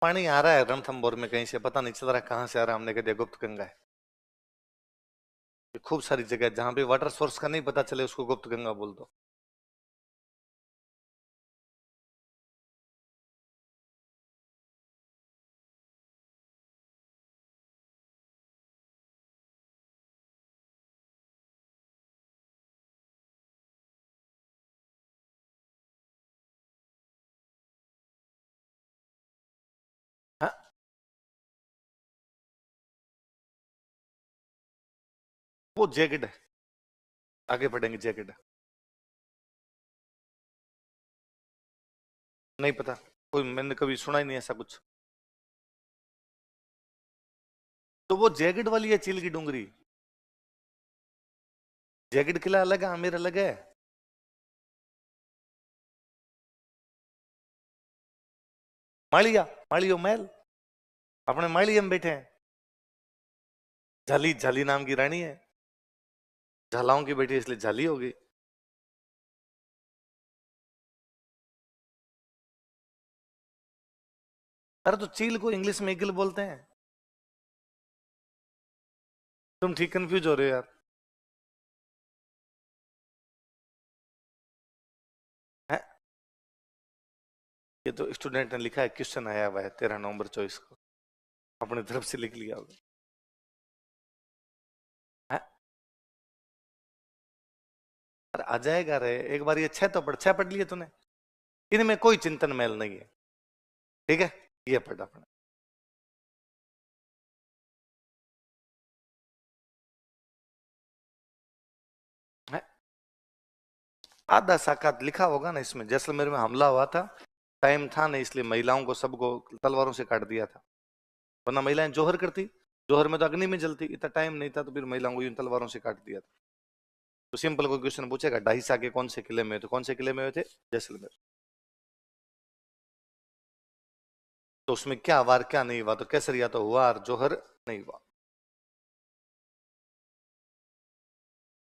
पानी आ रहा है रणथंभौर में कहीं से, पता नहीं चल रहा कहां से आ रहा है, हमने कह दिया गुप्त गंगा है। खूब सारी जगह जहां पे वाटर सोर्स का नहीं पता चले उसको गुप्त गंगा बोल दो। हाँ, वो जैकेट है, आगे बढ़ेंगे जैकेट है। नहीं पता, कोई मैंने कभी सुना ही नहीं ऐसा कुछ। तो वो जैकेट वाली है चील की डूंगरी। जैकेट किला अलग है, आमिर अलग है। मालिया, मालियो महल, अपने मालिया में बैठे हैं। झाली, झाली नाम की रानी है, झालाओं की बेटी इसलिए झाली होगी। अरे तो चील को इंग्लिश में ईगल बोलते हैं। तुम ठीक कंफ्यूज हो रहे हो यार। है? ये तो स्टूडेंट ने लिखा है, क्वेश्चन आया हुआ है 13 नवंबर 24 को, अपनी तरफ से लिख लिया होगा। है? अरे आ जाएगा रे, एक बार ये छह तो पढ़, छह पढ़ लिए तूने, इनमें कोई चिंतन मैल नहीं है। ठीक है, ये पढ़ अपना। है? आधा साकात लिखा होगा ना इसमें, जैसलमेर में हमला हुआ था, टाइम था नहीं इसलिए महिलाओं को सबको तलवारों से काट दिया था, वरना महिलाएं जोहर करती, जोहर में तो अग्नि में जलती, इतना टाइम नहीं था, तो फिर महिलाओं को यूं तलवारों से काट दिया था। तो सिंपल कोई क्वेश्चन पूछेगा, 250 के कौन से किले में हुए, तो कौन से किले में हुए थे? जैसलमेर। तो उसमें क्या वार क्या नहीं हुआ, तो केसरिया तो हुआ और जोहर नहीं हुआ।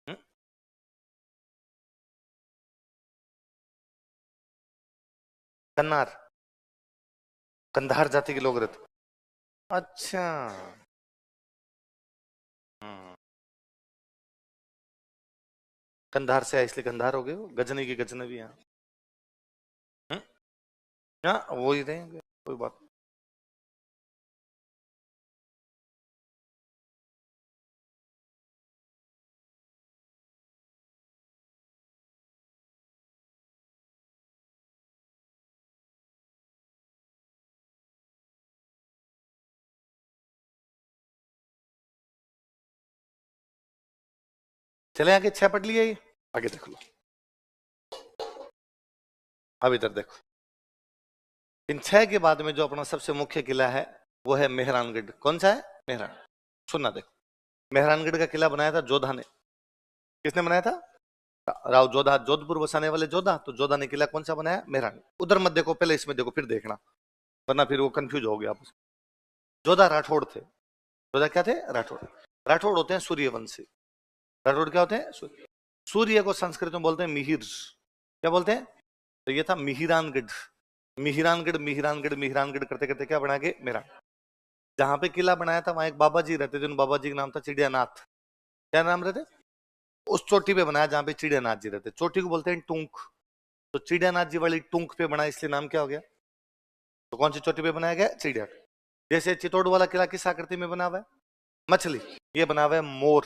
हम्म? कन्नार, कंधार जाति के लोग रहते। अच्छा। हम्म। कंधार से आए इसलिए कंधार हो गए वो, गजनी की गजनवी यहाँ। हम्म? हाँ वो ही रहेंगे, कोई बात। चले आगे, छह पढ़ लिया ये, आगे देख लो। अब इधर देखो, इन छह के बाद में जो अपना सबसे मुख्य किला है वो है मेहरानगढ़। कौन सा है? मेहरान। सुनना देखो, मेहरानगढ़ का किला बनाया था जोधा ने। किसने बनाया था? राव जोधा, जोधपुर बसाने वाले जोधा, तो जोधा ने किला कौन सा बनाया? मेहरान। उधर मत देखो, पहले इसमें देखो फिर देखना, वरना फिर वो कंफ्यूज हो गया आपस में। जोधा राठौड़ थे। जोधा क्या थे? राठौड़। राठौड़ होते हैं सूर्यवंशी। राठौड़ क्या होते हैं? सूर्य को संस्कृत में बोलते हैं मिहिर। क्या बोलते हैं? तो ये था मिहिरानगढ़। मिहिरानगढ़ मिहिरानगढ़ मिहिरानगढ़ करते करते क्या बना के मेरा, जहां पे किला बनाया था वहां एक बाबा जी रहते थे, उन बाबा जी का नाम था चिड़ियानाथ। क्या नाम रहते? उस चोटी पे बनाया जहां पे चिड़ियानाथ जी रहते, चोटी को बोलते हैं टूंक। तो चिड़ियानाथ जी वाली टूंक पे बना, इसलिए नाम क्या हो गया? तो कौन सी चोटी पे बनाया गया? चिड़िया। जैसे चित्तौड़ वाला किला किस आकृति में बना हुआ है? मछली। ये बना हुआ है मोर,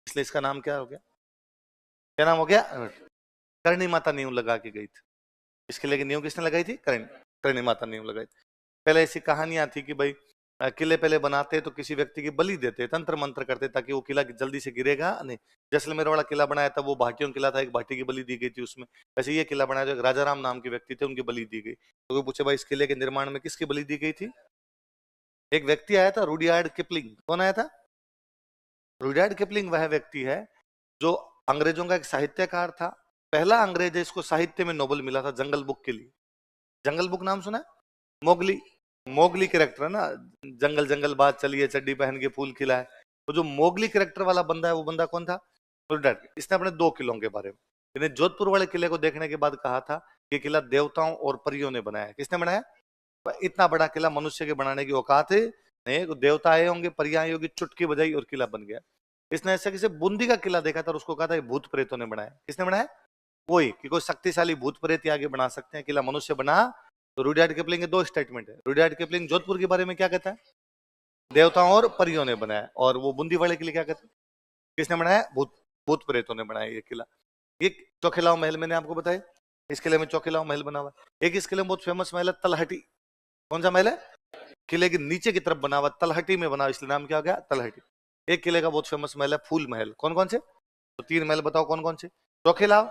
इसलिए इसका नाम क्या हो गया? क्या नाम हो गया? करणी माता नींव लगा के गई थी। इसके लिए नींव किसने लगाई थी? करणी। करणी माता नींव लगाई थी। पहले ऐसी कहानियां थी कि भाई किले पहले बनाते तो किसी व्यक्ति की बलि देते, तंत्र मंत्र करते ताकि वो किला जल्दी से गिरेगा नहीं। जैसलमेर वाला किला बनाया था वो भाटियों का किला था, एक भाटी की बलि दी गई थी उसमें। वैसे ये किला बनाया, जो एक राजा राम नाम के व्यक्ति थे उनकी बलि दी गई। तो कोई पूछे भाई इस किले के निर्माण में किसकी बलि दी गई थी? एक व्यक्ति आया था, रुडियार्ड किपलिंग। कौन आया था? रुडियार्ड किपलिंग वह व्यक्ति है जो अंग्रेजों का एक साहित्यकार था। पहला अंग्रेज है इसको साहित्य में नोबेल मिला था जंगल बुक के लिए। जंगल बुक नाम सुना है? मोगली। मोगली कैरेक्टर है ना, जंगल जंगल बात चलिए चड्डी पहन के फूल खिला है। तो जो मोगली कैरेक्टर वाला बंदा है वो बंदा कौन था? रुडियार्ड। इसने अपने दो किलों के बारे में, इसने जोधपुर वाले किले को देखने के बाद कहा था कि किला देवताओं और परियों ने बनाया है। किसने बनाया? इतना बड़ा किला मनुष्य के बनाने की औकात है नहीं। देवता आए होंगे, परियां आई होगी, चुटकी बजाई और किला बन गया। इसने ऐसे किसी बूंदी का किला देखा था और उसको कहा था ये भूत प्रेतों ने बनाया। किसने बनाया? वही कि कोई शक्तिशाली भूत प्रेत ही आगे बना सकते हैं, किला मनुष्य बना। तो रुडयार्ड किपलिंग के दो स्टेटमेंट है। रुडयार्ड किपलिंग जोधपुर के बारे में क्या कहता है? देवताओं और परियों ने बनाया। और वो बूंदी वाले किले क्या कहते हैं? किसने बनाया? भूत भूत प्रेतों ने बनाया ये किला। ये चौखिलाओ महल मैंने आपको बताया, इस किले में चौखिलाओ महल बना हुआ है। एक इस किले में बहुत फेमस महल है तलहटी। कौन सा महल है? किले के नीचे की तरफ बना हुआ, तलहटी में बना हुआ, इसलिए नाम क्या हो गया? तलहटी। एक किले का बहुत फेमस महल है फूल महल। कौन कौन से? तो तीन महल बताओ कौन कौन से? चौखिलाओ,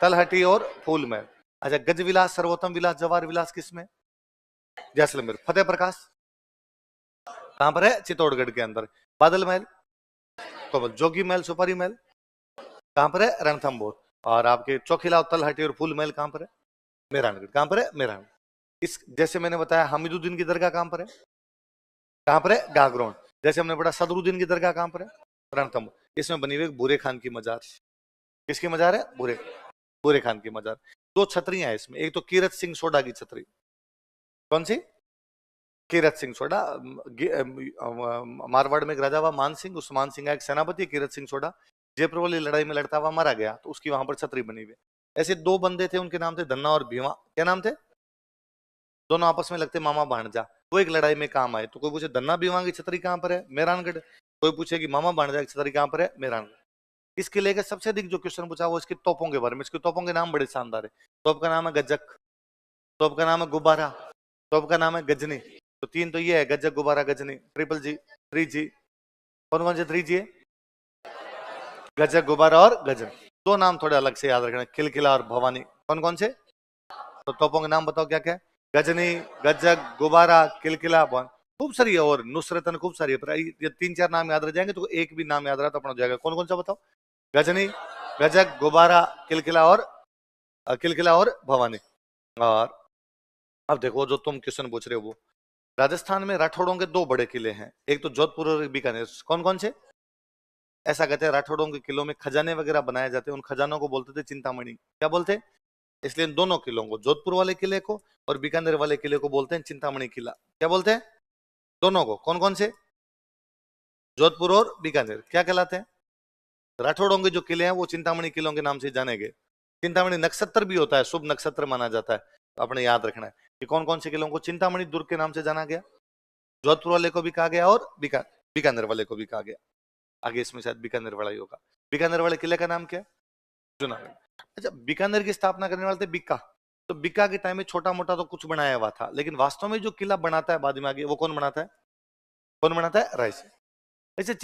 तलहटी और फूल महल। अच्छा, गज विलास, सर्वोत्तम विलास, जवाहर विलास किसमें? जैसलमेर। फतेह प्रकाश कहां पर है? चित्तौड़गढ़ के अंदर। बादल महल, तो जोगी महल, सुपारी महल कहां पर है? रणथंभौर। और आपके चौखिला, तलहटी और फूल महल कहां पर है? मेहरानगढ़। कहां पर है? मेहरानगढ़। इस जैसे मैंने बताया हमीदुद्दीन की दरगाह कहां पर है? कहां पर है? गागरोन। जैसे हमने पढ़ा सदरुद्दीन की दरगाह कहां पर है? रणथंभौर। इसमें बनी हुई बुरे खान की मजार। किसकी मजार है? बुरे खान की मजार। दो छतरियां हैं इसमें, एक तो कीरत सिंह सोडा की छतरी। कौन सी? कीरत सिंह सोडा। मारवाड़ में एक राजा हुआ मान सिंह, उस मान सिंह का एक सेनापति कीरत सिंह सोडा जयपुर वाली लड़ाई में लड़ता हुआ मारा गया, तो उसकी वहां पर छतरी बनी हुई है। ऐसे दो बंदे थे, उनके नाम थे धन्ना और भीमा। क्या नाम थे? दोनों आपस में लगते मामा भांजा। वो एक लड़ाई में काम आए। तो कोई पूछे धन्ना भीमा की छतरी कहां पर है? मेहरानगढ़। कोई पूछे कि मामा भांजा की छतरी कहां पर है? मेहरानगढ़। इसके लेकर सबसे अधिक जो क्वेश्चन पूछा वो इसकी तोपों के बारे में। इसकी तोपों के नाम बड़े शानदार है। तोप का नाम है गज्जक, तोप का नाम है गुब्बारा, तोप का नाम है गजनी। तो तीन तो ये है, गज्जक, गुब्बारा, गजनी। ट्रिपल जी, 3G। कौन कौन से 3G है? गजक, गुब्बारा और गजन। दो नाम थोड़े अलग से याद रखना, किलकिला और भवानी। कौन कौन से? तो तोपों के नाम बताओ क्या क्या है? गजनी, गजक, गुब्बारा, किलकिला, भवानी। खूब सारी है और नुसरतन खूब सारी है, पर ये तीन चार नाम याद रह जाएंगे तो एक भी नाम याद रहा तो अपना हो जाएगा। कौन कौन सा बताओ? गजनी, गजक, गुब्बारा, किलकिला और भवानी। और अब देखो जो तुम क्वेश्चन पूछ रहे हो वो राजस्थान में राठौड़ों के दो बड़े किले हैं, एक तो जोधपुर और एक बीकानेर। कौन कौन से? ऐसा कहते हैं राठौड़ों के किलों में खजाने वगैरह बनाए जाते हैं, उन खजानों को बोलते थे चिंतामणि। क्या बोलते? इसलिए इन दोनों किलों को, जोधपुर वाले किले को और बीकानेर वाले किले को बोलते हैं चिंतामणि किला। क्या बोलते हैं? दोनों को। कौन कौन से? जोधपुर और बीकानेर क्या कहलाते हैं? राठौड़ों के जो किले हैं वो चिंतामणि किलों के नाम से जाने गए। चिंतामणि नक्षत्र भी होता है, शुभ नक्षत्र माना जाता है, तो आपने याद रखना है कि कौन कौन से किलों को चिंतामणि दुर्ग के नाम से जाना गया। जोधपुर वाले को भी कहा गया और बीकानेर वाले को भी कहा गया। आगे इसमें शायद बीकानेर वाला ही होगा। बीकानेर वाले किले का नाम क्या है? जूनागढ़। अच्छा, बीकानेर की स्थापना करने वाले थे बीका। तो बीका के टाइम में छोटा मोटा तो कुछ बनाया हुआ था, लेकिन वास्तव में जो किला बनाता है बाद में आगे, वो कौन बनाता है? कौन बनाता है? राय से। ऐसे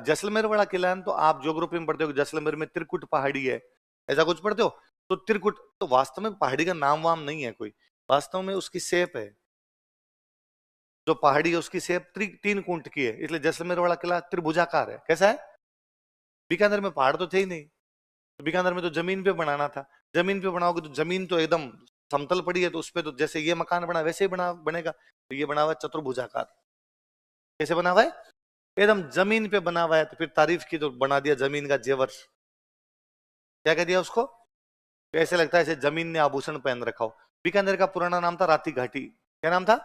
जैसलमेर वाला किला है तो आप ज्योग्राफी में पढ़ते हो कि जैसलमेर में त्रिकुट पहाड़ी है, ऐसा कुछ पढ़ते हो। तो त्रिकुट तो वास्तव में पहाड़ी का नाम वाम नहीं है कोई, वास्तव में उसकी शेप है। जो पहाड़ी है उसकी शेप तीन कुंट की है, इसलिए जैसलमेर वाला किला त्रिभुजाकार है। कैसा है? बीकानेर में पहाड़ तो थे ही नहीं, तो बीकानेर में तो जमीन पे बनाना था। जमीन पे बनाओगे तो जमीन तो एकदम समतल पड़ी है, तो उस पे तो जैसे ये मकान बना वैसे ही बनेगा। तो ये बना हुआ है चतुर्भुजाकार। कैसे बना हुआ है? एकदम जमीन पे बना हुआ है। तो फिर तारीफ की तो बना दिया जमीन का जेवर। क्या कह दिया उसको? तो ऐसे लगता है ऐसे जमीन ने आभूषण पहन रखा हो। बीकानेर का पुराना नाम था राती घाटी। क्या नाम था?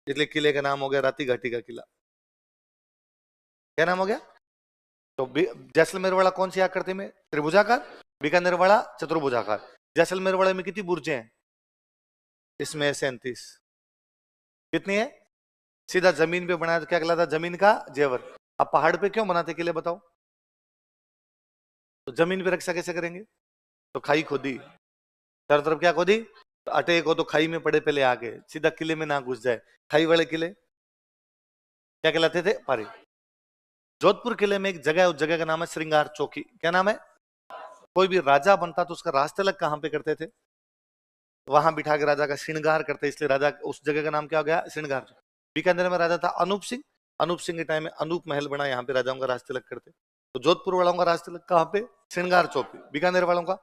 इसलिए किले का नाम हो गया राती घाटी का किला। क्या नाम हो गया? तो जैसलमेर वाला कौन सी आकृति में? त्रिभुजाकार। बीकानेर वाला चतुर्भुजाकार। जैसलमेर वाले में कितनी बुर्जें हैं? इसमें 37। कितनी है? सीधा जमीन पे बनाया तो क्या कहलाता? जमीन का जेवर। अब पहाड़ पे क्यों बनाते किले बताओ? तो जमीन पे रक्षा कैसे करेंगे? तो खाई खोदी, चारों तरफ क्या खोदी? तो अटे को तो खाई में पड़े पहले आगे, सीधा किले में ना घुस जाए। खाई वाले किले क्या कहलाते थे? पारी। जोधपुर किले में एक जगह है, उस जगह का नाम है श्रृंगार चौकी। क्या नाम है? कोई भी राजा बनता तो उसका राजतिलक कहां पे करते थे? वहां बिठा के राजा का श्रृंगार करते, इसलिए राजा उस जगह का नाम क्या हो गया? श्रृंगार। बीकानेर में राजा था अनूप सिंह। अनूप सिंह के टाइम में अनूप महल बना, यहाँ पे राजाओं का राजतिलक करते। तो जोधपुर वालों का राजतिलक कहाँ पे? श्रृंगार चौकी। बीकानेर वालों का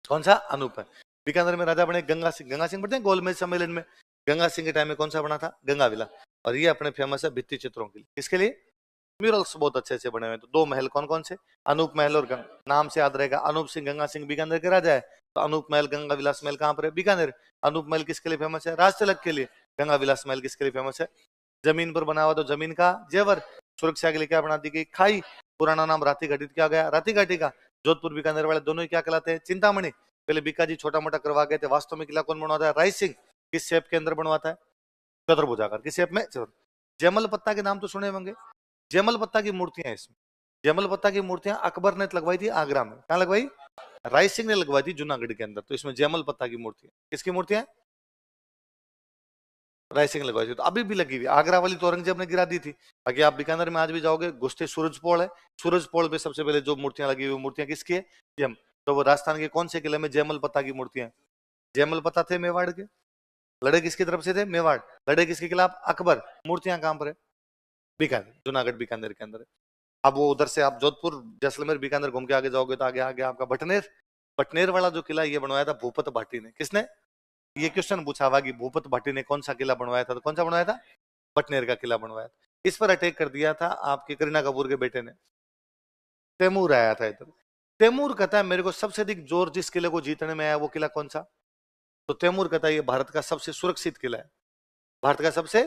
कौन सा? अनूप है। बीकानेर में राजा बने गंगा सिंह। गंगा सिंह पढ़ते हैं गोलमेज सम्मेलन में। गंगा सिंह के टाइम में कौन सा बना था? गंगा विला। और ये अपने फेमस है भित्ति चित्रों के लिए। किसके लिए? म्यूरल्स बहुत अच्छे अच्छे बने हुए हैं। तो दो महल कौन कौन से? अनूप महल और गंगा। नाम से याद रहेगा, अनूप सिंह, गंगा सिंह बीकानेर के राजा है। तो अनूप महल, गंगा विलास महल कहाँ पर है? बीकानेर। अनूप महल किसके लिए फेमस है? राज तिलक के लिए। गंगा विलास महल किसके लिए फेमस है? जमीन पर बना हुआ, तो जमीन का जेवर। सुरक्षा के लिए क्या बना दी गई? खाई। पुराना नाम राती घाटी क्या गया? राती घाटी का। जोधपुर बीकानेर वाले दोनों ही क्या कहलाते हैं? चिंतामणि। पहले बीकाजी छोटा मोटा करवा गए थे, वास्तव में किला कौन बनवाता है? राय सिंह। किस शेप के अंदर बनवाता है? चतुर्भुजाकार। किस शेप में? जयमल पत्ता के नाम तो सुने होंगे। जयमल पत्ता की मूर्तियां इसमें, जयमल पत्ता की मूर्तियां अकबर ने लगवाई थी आगरा में। कहाँ लगवाई? राय सिंह ने लगवाई थी जूनागढ़ के अंदर। तो इसमें जयमल पत्ता की मूर्तियां, किसकी मूर्तियां? राय सिंह लगवाई थी। तो अभी भी लगी हुई। आगरा वाली तो औरंगजेब ने गिरा दी थी। बाकी आप बीकानेर में आज भी जाओगे, घुसते सूरजपोल है, सूरजपोल पे सबसे पहले जो मूर्तियां लगी हुई, मूर्तियां किसकी है? जयम। तो वो राजस्थान के कौन से किले में जयमल पत्ता की मूर्तियां? जयमल पत्ता थे मेवाड़ के। लड़े किसकी तरफ से थे? मेवाड़। लड़े किसके खिलाफ? अकबर। मूर्तियां कहां पर है? बीकानेर, जूनागढ़ बीकानेर के अंदर है। अब वो उधर से आप जोधपुर, जैसलमेर, बीकानेर घूम के आगे जाओगे तो आगे आगे आपका बटनेर। बटनेर वाला जो किला ये बनवाया था भूपत भाटी ने। किसने? ये क्वेश्चन पूछा हुआ कि भूपत भाटी ने कौन सा किला बनवाया था, तो कौन सा बनवाया था? बटनेर का किला बनवाया था। इस पर अटैक कर दिया था आपके करीना कपूर के बेटे ने। तैमूर आया था इधर। तैमूर कहता है मेरे को सबसे अधिक जोर जिस किले को जीतने में आया वो किला कौन सा? तो तैमूर कहता है ये भारत का सबसे सुरक्षित किला है। भारत का सबसे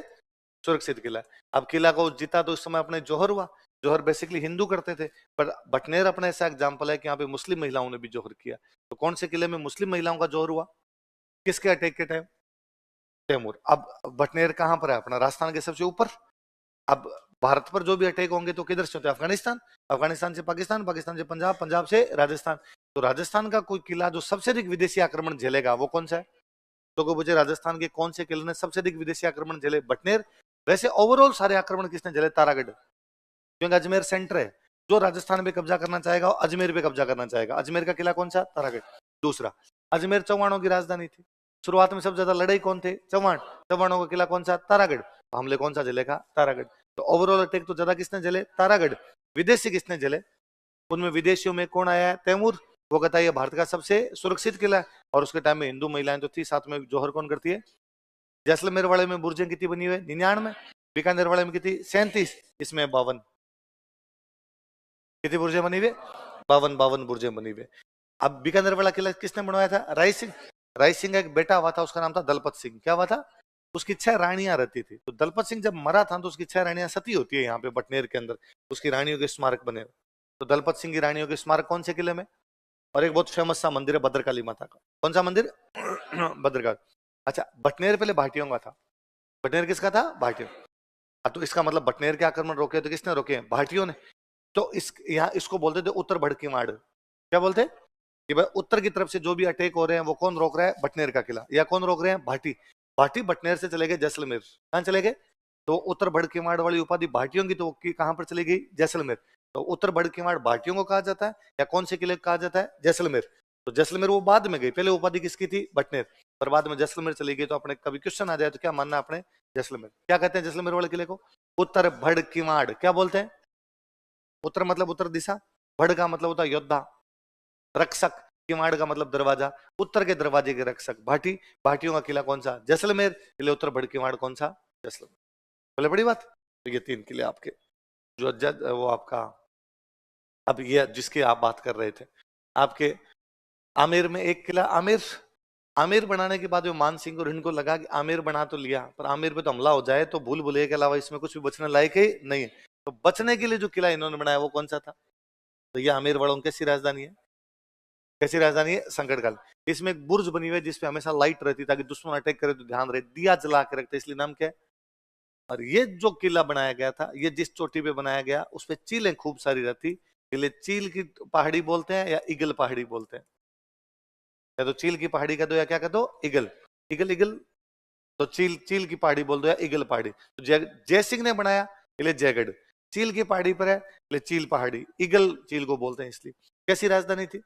सुरक्षित किला है। अब किला को जीता तो उस समय अपने जौहर हुआ। जौहर बेसिकली हिंदू करते थे, पर बटनेर अपना ऐसा एग्जाम्पल है कि यहाँ पे मुस्लिम महिलाओं ने भी जौहर किया। तो कौन से किले में मुस्लिम महिलाओं का जौहर हुआ? किसके अटैक के टाइम? तैमूर। अब बटनेर कहां पर है? अपना राजस्थान के सबसे ऊपर। अब भारत पर जो भी अटैक होंगे तो किधर से होते हैं? अफगानिस्तान, अफगानिस्तान से पाकिस्तान, पाकिस्तान से पंजाब, पंजाब से राजस्थान। तो राजस्थान का कोई किला जो सबसे अधिक विदेशी आक्रमण झेलेगा वो कौन सा है? तो मुझे राजस्थान के कौन से किले ने सबसे अधिक विदेशी आक्रमण झेले? बटनेर। वैसे ओवरऑल सारे आक्रमण किसने झेले? तारागढ़। क्योंकि अजमेर सेंटर है। जो राजस्थान पे कब्जा करना चाहेगा वो अजमेर पे कब्जा करना चाहेगा। अजमेर का किला कौन सा? तारागढ़। दूसरा, अजमेर चौहानों की राजधानी थी। शुरुआत में सबसे ज्यादा लड़ाई कौन थे? चौहान। चौहानों का किला कौन सा? तारागढ़। हमले कौन सा झेलेगा? तारागढ़। तो ओवरऑल अटैक तो ज्यादा किसने झेले? तारागढ़। विदेशी किसने झेले? उनमें विदेशियों में कौन आया है? तैमूर। वो कहता है ये भारत का सबसे सुरक्षित किला है। और उसके टाइम में हिंदू महिलाएं तो थी, साथ में जौहर कौन करती है? जैसलमेर वाले में बुर्जें कितनी बनी हुई है? 99। बीकानेर वाले में कितनी? 37। इसमें 52। कितनी बुर्जें बनी हुई? 52, 52 बुर्जें बनी हुई। अब बीकानेर वाला किला किसने बनवाया था? राय सिंह। राय सिंह का एक बेटा हुआ था, उसका नाम था दलपत सिंह। क्या हुआ था? उसकी 6 रानियां रहती थी। तो दलपत सिंह जब मरा था तो उसकी 6 रानियां सती होती है यहाँ पे बटनेर के अंदर। उसकी रानियों के स्मारक बने। तो दलपत सिंह की रानियों के स्मारक कौन से किले में? और एक बहुत फेमस सा मंदिर है भद्रकाली माता का। कौन सा मंदिर? भद्रकाली। अच्छा, बटनेर पहले भाटियों का था। बटनेर किसका था? भाटियों। तो इसका मतलब बटनेर के आक्रमण रोके तो किसने रोके? भाटियों ने। तो इस यहाँ इसको बोलते थे उत्तर भड़की माड़। क्या बोलते? कि भाई उत्तर की तरफ से जो भी अटैक हो रहे हैं वो कौन रोक रहा है? बटनेर का किला। या कौन रोक रहे हैं? भाटी। भाटी बटनेर से चले गए जैसलमेर। कहां चले गए? तो उत्तर भड़कीमाड़ वाली उपाधि भाटियों की तो कहां पर चली गई? जैसलमेर। तो उत्तर भड़कीमाड़ भाटियों को कहा जाता है, या कौन से किले को कहा जाता है? जैसलमेर। तो जैसलमेर वो बाद में गई, पहले उपाधि किसकी थी? बटनेर। पर बाद में जैसलमेर चली गई। तो अपने कभी क्वेश्चन आ जाए तो क्या मानना अपने? जैसलमेर। क्या कहते हैं जैसलमेर वाले किले को? उत्तर भड़कीमाड़। क्या बोलते हैं? उत्तर मतलब उत्तर दिशा, भड़ का मतलब होता है योद्धा, रक्षक, किवाड़ का मतलब दरवाजा, उत्तर के दरवाजे के रक्षक भाटी। भाटियों का किला कौन सा? जैसलमेर। किले उत्तर भड़ किवाड़ कौन सा? जैसलमेर। बोले बड़ी बात। तो ये 3 किले आपके जो वो आपका। अब ये जिसकी आप बात कर रहे थे, आपके आमेर में एक किला। आमेर, आमेर बनाने के बाद जो मान सिंह और इनको लगा कि आमेर बना तो लिया, पर आमेर पे तो हमला हो जाए तो भूल भुलैया के अलावा इसमें कुछ भी बचने लायक ही नहीं है। तो बचने के लिए जो किला इन्होंने बनाया वो कौन सा था? तो ये आमेर वालों की कैसी राजधानी है? कैसी राजधानी है? संकट काल। इसमें एक बुर्ज बनी हुई है जिसपे हमेशा लाइट रहती है ताकि दुश्मन अटैक करे तो ध्यान रहे। दिया जला के रखते, इसलिए नाम क्या है? और ये जो किला बनाया गया था, ये जिस चोटी पे बनाया गया उस पे चीलें खूब सारी रहती, इसलिए चील की पहाड़ी बोलते हैं या ईगल पहाड़ी बोलते हैं। या तो चील की पहाड़ी कह दो या क्या कह दो? ईगल। Eagle eagle. तो चील, चील की पहाड़ी बोल दो या ईगल पहाड़ी। तो जय सिंह ने बनाया इसलिए जयगढ़। चील की पहाड़ी पर है इसलिए चील पहाड़ी। ईगल चील को बोलते हैं इसलिए। कैसी राजधानी थी?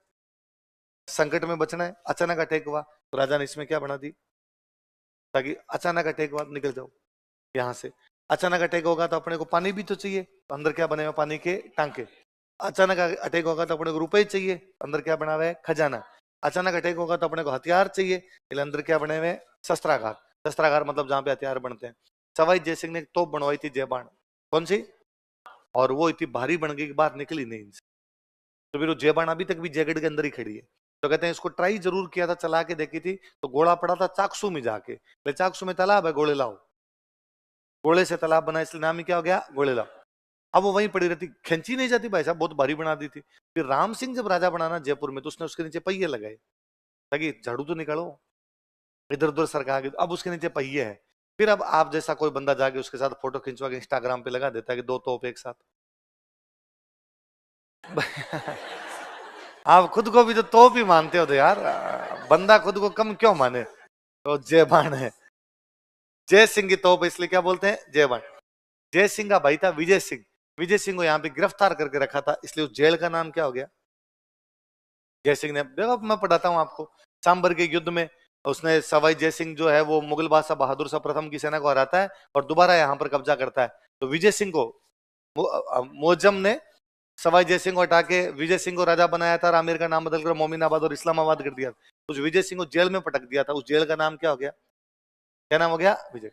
संकट में बचना है, अचानक अटैक हुआ तो राजा ने इसमें क्या बना दी? ताकि अचानक अटैक हुआ निकल जाओ यहाँ से। अचानक अटैक होगा तो अपने को पानी भी तो चाहिए, तो अंदर क्या बने हुए? पानी के टांके। अचानक अटैक होगा तो अपने को रुपए चाहिए, अंदर क्या बना हुआ है? खजाना। अचानक अटैक होगा तो अपने को हथियार चाहिए, इसलिए अंदर क्या बने हुए? शस्त्रागार। शस्त्रागार मतलब जहाँ पे हथियार बनते हैं। सवाई जयसिंह ने एक तोप बनवाई थी जयबाण। कौन सी? और वो इतनी भारी बन गई कि बाहर निकली नहीं इनसे। तो फिर वो जयबाण अभी तक भी जयगढ़ के अंदर ही खड़ी है। तो कहते हैं इसको ट्राई जरूर किया था, चला के देखी थी, तो घोड़ा पड़ा था चाकसू में जाके, ले चाकसू में तालाब है, घोड़े लाओ, घोड़े से तालाब बना, इसलिए नाम ही क्या हो गया, घोड़े लाओ। अब वो वहीं पड़ी रहती, खींची नहीं जाती भाई साहब, बहुत भारी बना दी थी। फिर राम सिंह जब राजा बना ना जयपुर में, तो उसने उसके नीचे पहिए लगाए, ताकि झाड़ू तो निकालो, इधर उधर सरका के, अब उसके नीचे पहिए है। फिर अब आप जैसा कोई बंदा जाके उसके साथ फोटो खिंचवा के इंस्टाग्राम पे लगा देता है कि दो तोप एक साथ। आप खुद को भी तो तोप ही मानते हो तो यार, बंदा खुद को कम क्यों माने। तो जयबान है, जय सिंह की तोप, इसलिए क्या बोलते हैं, जयबान। जय सिंह का भाई था विजय सिंह, विजय सिंह को यहाँ पे गिरफ्तार करके रखा था, इसलिए उस जेल का नाम क्या हो गया, जय सिंह ने। देखो मैं पढ़ाता हूँ आपको, सांबर के युद्ध में उसने, सवाई जय सिंह जो है वो मुगल बादशाह बहादुर शाह प्रथम की सेना को हराता है और दोबारा यहाँ पर कब्जा करता है। तो विजय सिंह को मोजम ने सवाई जय सिंह को हटा के विजय सिंह को राजा बनाया था, और आमिर का नाम बदलकर मोमिनाबाद और इस्लामाबाद कर दिया। उस विजय सिंह को जेल में पटक दिया था, उस जेल का नाम क्या हो गया, क्या नाम हो गया, विजय।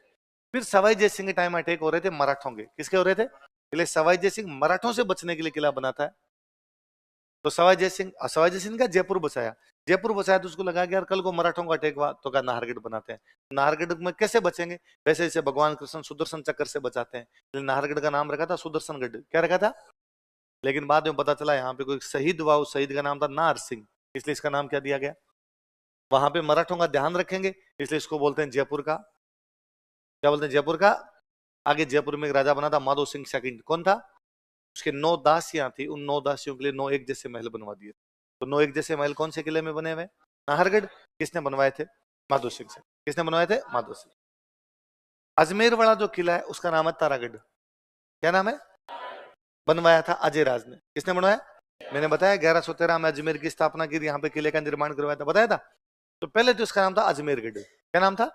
फिर सवाई जय सिंह के टाइम अटैक हो रहे थे मराठों के, किसके हो रहे थे, इसलिए सवाई जय सिंह मराठों से बचने के लिए किला बनाता है। तो सवाई जय सिंह का जयपुर बचाया, जयपुर बचाया तो उसको लगा कि यार कल को मराठों का अटैक हुआ तो क्या नाहरगढ़ बनाते हैं, नाहरगढ़ में कैसे बचेंगे, वैसे जैसे भगवान कृष्ण सुदर्शन चक्र से बचाते हैं, इसलिए नाहरगढ़ का नाम रखा था सुदर्शनगढ़, क्या रखा था। लेकिन बाद में पता चला यहाँ पे कोई शहीद हुआ, उस शहीद का नाम था नार सिंह, इसलिए इसका नाम क्या दिया गया। वहां पे मराठों का ध्यान रखेंगे, इसलिए इसको बोलते हैं जयपुर का, क्या बोलते हैं, जयपुर का। आगे जयपुर में एक राजा बना था माधो सिंह सेकंड, कौन था, उसके 9 दासियां थी, उन 9 दासियों के लिए 9 एक जैसे महल बनवा दिए। तो 9 एक जैसे महल कौन से किले में बने हुए, नाहरगढ़, किसने बनवाए थे, माधो सिंह से, किसने बनवाए थे, माधो सिंह। अजमेर वाला जो किला है उसका नाम है तारागढ़, क्या नाम है, बनवाया था अजय राज ने, किसने बनवाया, मैंने बताया 1113 में अजमेर की स्थापना की, यहाँ पे किले का निर्माण करवाया था, बताया था। तो पहले तो इसका नाम था अजमेरगढ़, क्या नाम था।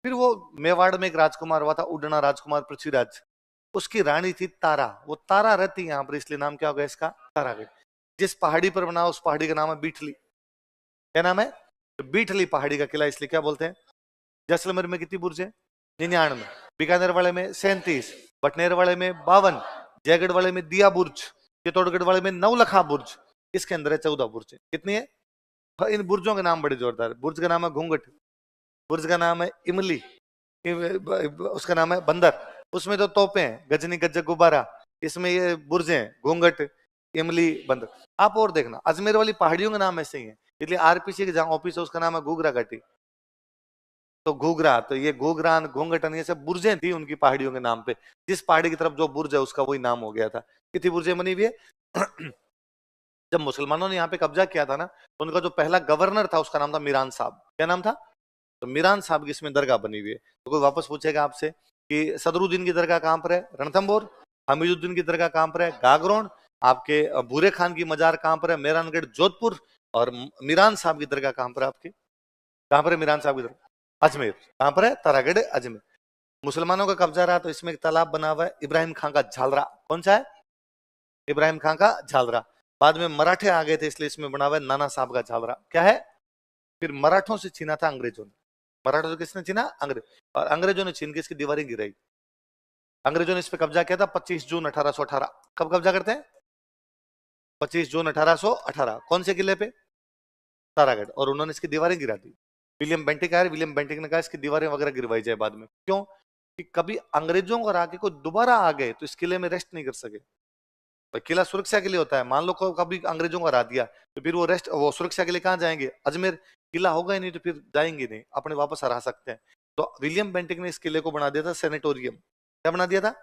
फिर वो मेवाड़ में एक राजकुमार हुआ था उडना राजकुमार पृथ्वीराज, उसकी रानी थी तारा, वो तारा रहती है यहाँ पर, इसलिए नाम क्या होगा इसका, तारागढ़। जिस पहाड़ी पर बना उस पहाड़ी का नाम है बीठली, क्या नाम है, तो बीठली पहाड़ी का किला, इसलिए क्या बोलते हैं। जैसलमेर में कितनी बुर्ज है, 99, बीकानेर वाले में 37, बटनेर वाले में 52, जयगढ़ वाले में दिया बुर्ज, चित्तौड़गढ़ वाले में नवलखा बुर्ज, इसके अंदर है 14 बुर्ज, कितनी है। इन बुर्जों के नाम बड़े जोरदार, बुर्ज का नाम है घूंघट, बुर्ज का नाम है इमली, उसका नाम है बंदर, उसमें तो तोपे हैं गजनी गज्जक गुब्बारा, इसमें ये बुर्ज हैं घूंघट इमली बंदर। आप और देखना अजमेर वाली पहाड़ियों के नाम ऐसे ही है, इसलिए आरपीसी के जहां ऑफिस है उसका नाम है घूघरा घाटी, तो घूघरा, तो ये घूघरान घूंघटन ये सब बुर्जें थी उनकी पहाड़ियों के नाम पे, जिस पहाड़ी की तरफ जो बुर्ज है उसका वही नाम हो गया था। कितनी बुर्जें बनी हुई है। जब मुसलमानों ने यहाँ पे कब्जा किया था ना, तो उनका जो पहला गवर्नर था उसका नाम था मीरान साहब, क्या नाम था, तो मीरान साहब की इसमें दरगाह बनी हुई है। तो कोई वापस पूछेगा आपसे कि सदरुद्दीन की दरगाह कहां पर है, रणथंभौर, हमीदुद्दीन की दरगाह कहां पर है, गागरोन, आपके भूरे खान की मजार कहां पर है, मेहरानगढ़ जोधपुर, और मीरान साहब की दरगाह कहां पर है आपकी, कहां पर है मीरान साहब की दरगाह, अजमेर, कहां पर है, तारागढ़ अजमेर। मुसलमानों का कब्जा रहा तो इसमें एक तालाब बना हुआ है इब्राहिम खां का झालरा, कौन सा है, इब्राहिम खां का झालरा। बाद में मराठे आ गए थे इसलिए इसमें बना हुआ है नाना साहब का झालरा, क्या है। फिर मराठों से छीना था अंग्रेजों ने, मराठों से किसने छीना, अंग्रेज, और अंग्रेजों ने छीन के इसकी दीवारें गिराई। अंग्रेजों ने इस पे कब्जा किया था 25 जून 1818, कब कब्जा करते हैं, 25 जून 1818, कौन से किले पे, तारागढ़, और उन्होंने इसकी दीवारें गिरा दी। विलियम बेंटिक आया, विलियम बेंटिक ने कहा इसकी दीवारें वगैरह गिरवाई जाए बाद में, क्यों, कि कभी अंग्रेजों को हरा के कोई दोबारा आ गए तो इस किले में रेस्ट नहीं कर सके। भाई किला सुरक्षा के लिए होता है, मान लो कभी अंग्रेजों को हरा दिया तो फिर वो सुरक्षा के लिए कहाँ जाएंगे, अजमेर, किला होगा ही नहीं तो फिर जाएंगे नहीं, अपने वापस हरा सकते हैं। तो विलियम बेंटिक ने इस किले को बना दिया था सेनेटोरियम, क्या बना दिया था,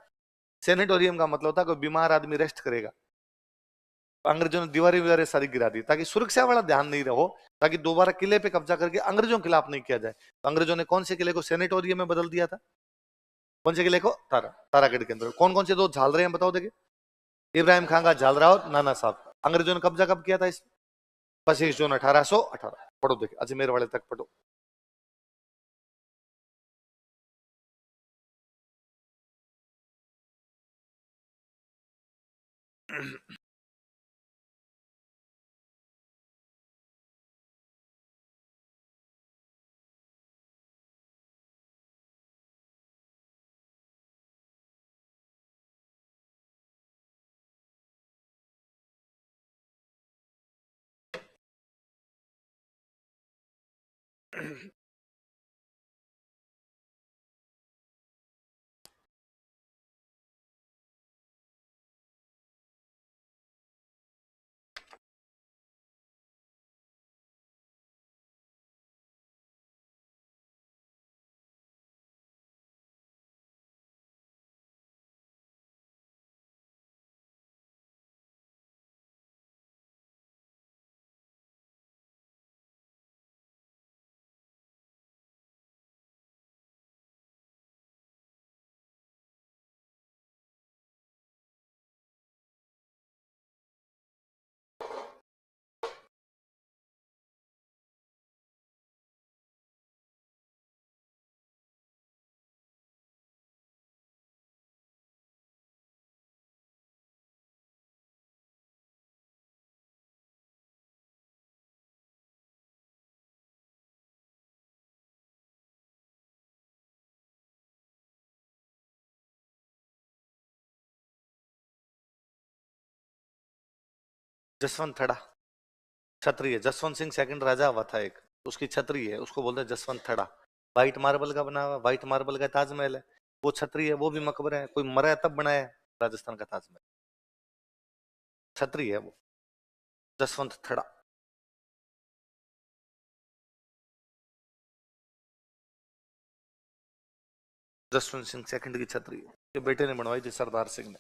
सेनेटोरियम का मतलब था कोई बीमार आदमी रेस्ट करेगा। तो अंग्रेजों ने दीवारें वीवारें सारी गिरा दी ताकि सुरक्षा वाला ध्यान नहीं रहो, ताकि दोबारा किले पे कब्जा करके अंग्रेजों के खिलाफ नहीं किया जाए। तो अंग्रेजों ने कौन से किले को सेनेटोरियम में बदल दिया था, कौन से किले को, तारागढ़ के अंदर। कौन कौन से दो झाल रहे हैं बताओ देखिए, इब्राहिम खान का झालरा और नाना साहब। अंग्रेजों ने कब्जा कब किया था इस, 25 जून 1818, पढ़ो देखिए अजमेर वाले तक पढ़ो। जसवंत थड़ा छतरी है। जसवंत सिंह सेकंड राजा हुआ था एक, उसकी छतरी है, उसको बोलते हैं जसवंत थड़ा। व्हाइट मार्बल का बना हुआ, व्हाइट मार्बल का ताजमहल है, वो छतरी है, वो भी मकबरा है, कोई मरा है तब बनाया है राजस्थान का ताजमहल। छतरी है वो, जसवंत थड़ा। जसवंत सिंह सेकंड की छतरी है, ये बेटे ने बनवाई थी सरदार सिंह ने।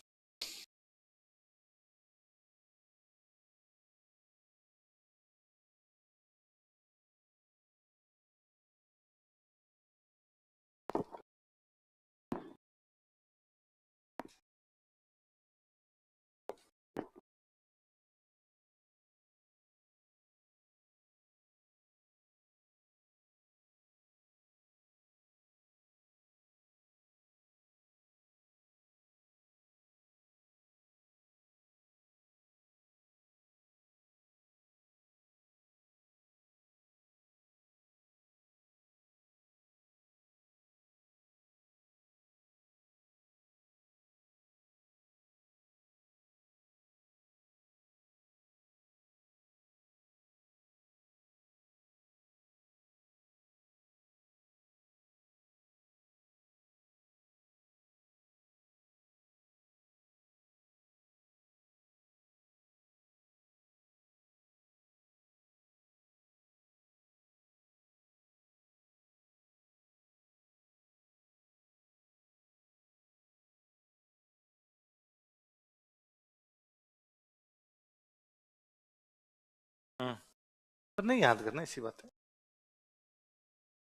पर नहीं याद करना, इसी बात है।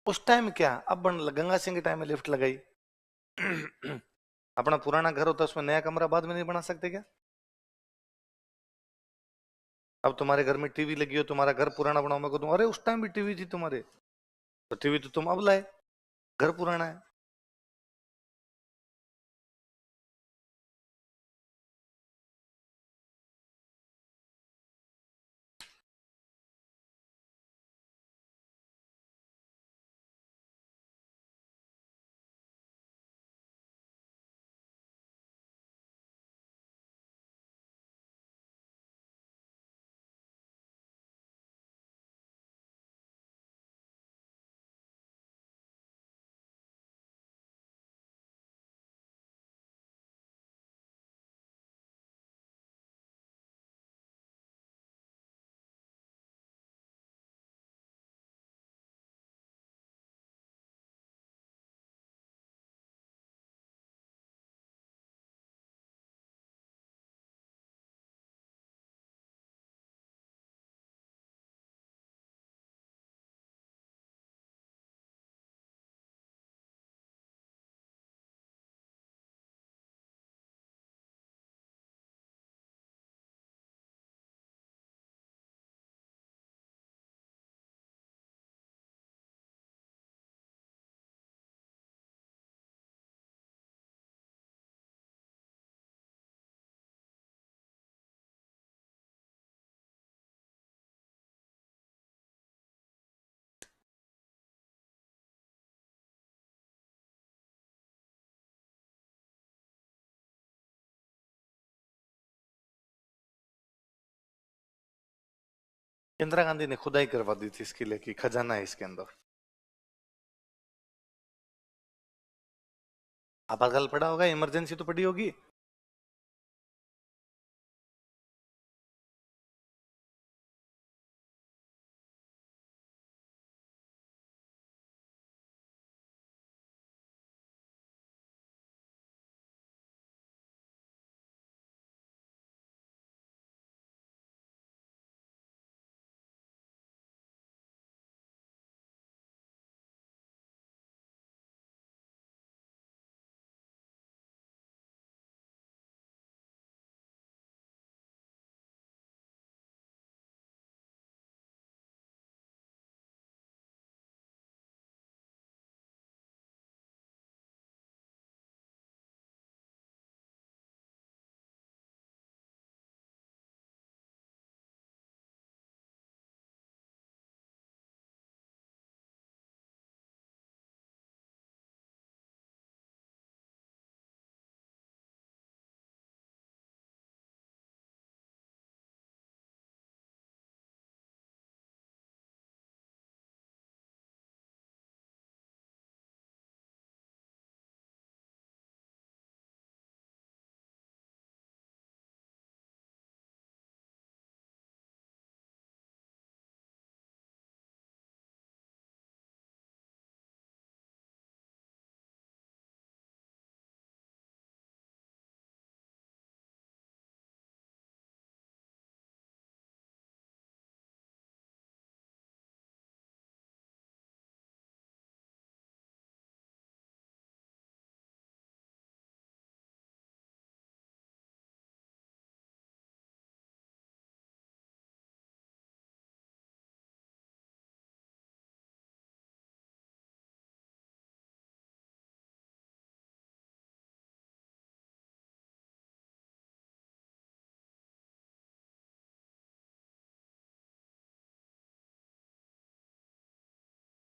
उस टाइम क्या, अब गंगा सिंह के टाइम में लिफ्ट लगाई। अपना पुराना घर होता उसमें नया कमरा बाद में नहीं बना सकते क्या? अब तुम्हारे घर में टीवी लगी हो, तुम्हारा घर पुराना बनाओ, मैं कहूँ अरे उस टाइम भी टीवी थी तुम्हारे, तो टीवी तो तुम अब लाए, घर पुराना है। इंदिरा गांधी ने खुदाई करवा दी थी इसके लिए कि खजाना है इसके अंदर। आपातकाल पड़ा होगा, इमरजेंसी तो पड़ी होगी।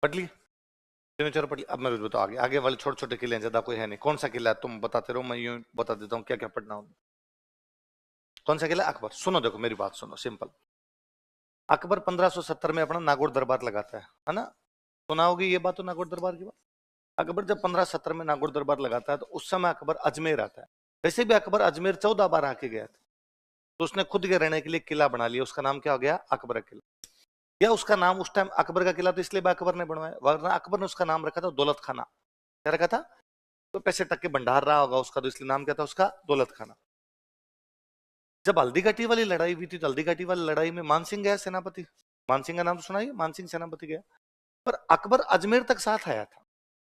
पटली, सिग्नेचर पटली। अब मैं बताओ, आगे आगे वाले छोटे छोटे किले हैं, ज्यादा कोई है नहीं। कौन सा किला है तुम बताते रहो, मैं यूं बता देता हूँ क्या क्या पढ़ना हो। कौन सा किला? अकबर। सुनो, देखो मेरी बात सुनो, सिंपल। अकबर 1570 में अपना नागौर दरबार लगाता है ना? सुना होगी ये बात तो, नागौर दरबार की बात। अकबर जब 1570 में नागौर दरबार लगाता है तो उस समय अकबर अजमेर आता है। वैसे भी अकबर अजमेर 14 बार आके गया था, तो उसने खुद के रहने के लिए किला बना लिया। उसका नाम क्या हो गया? अकबर किला। या उसका नाम उस टाइम अकबर का किला तो इसलिए अकबर ने बनवाया, वरना अकबर ने उसका नाम रखा था दौलत खाना। क्या रखा था? तो पैसे टक के भंडार रहा होगा उसका, तो इसलिए नाम क्या था उसका? दौलत खाना। जब हल्दी घाटी वाली लड़ाई हुई थी, तो हल्दी घाटी वाली लड़ाई में मानसिंह गया सेनापति। मानसिंह का नाम तो सुना ही, मानसिंह सेनापति गया। पर अकबर अजमेर तक साथ आया था,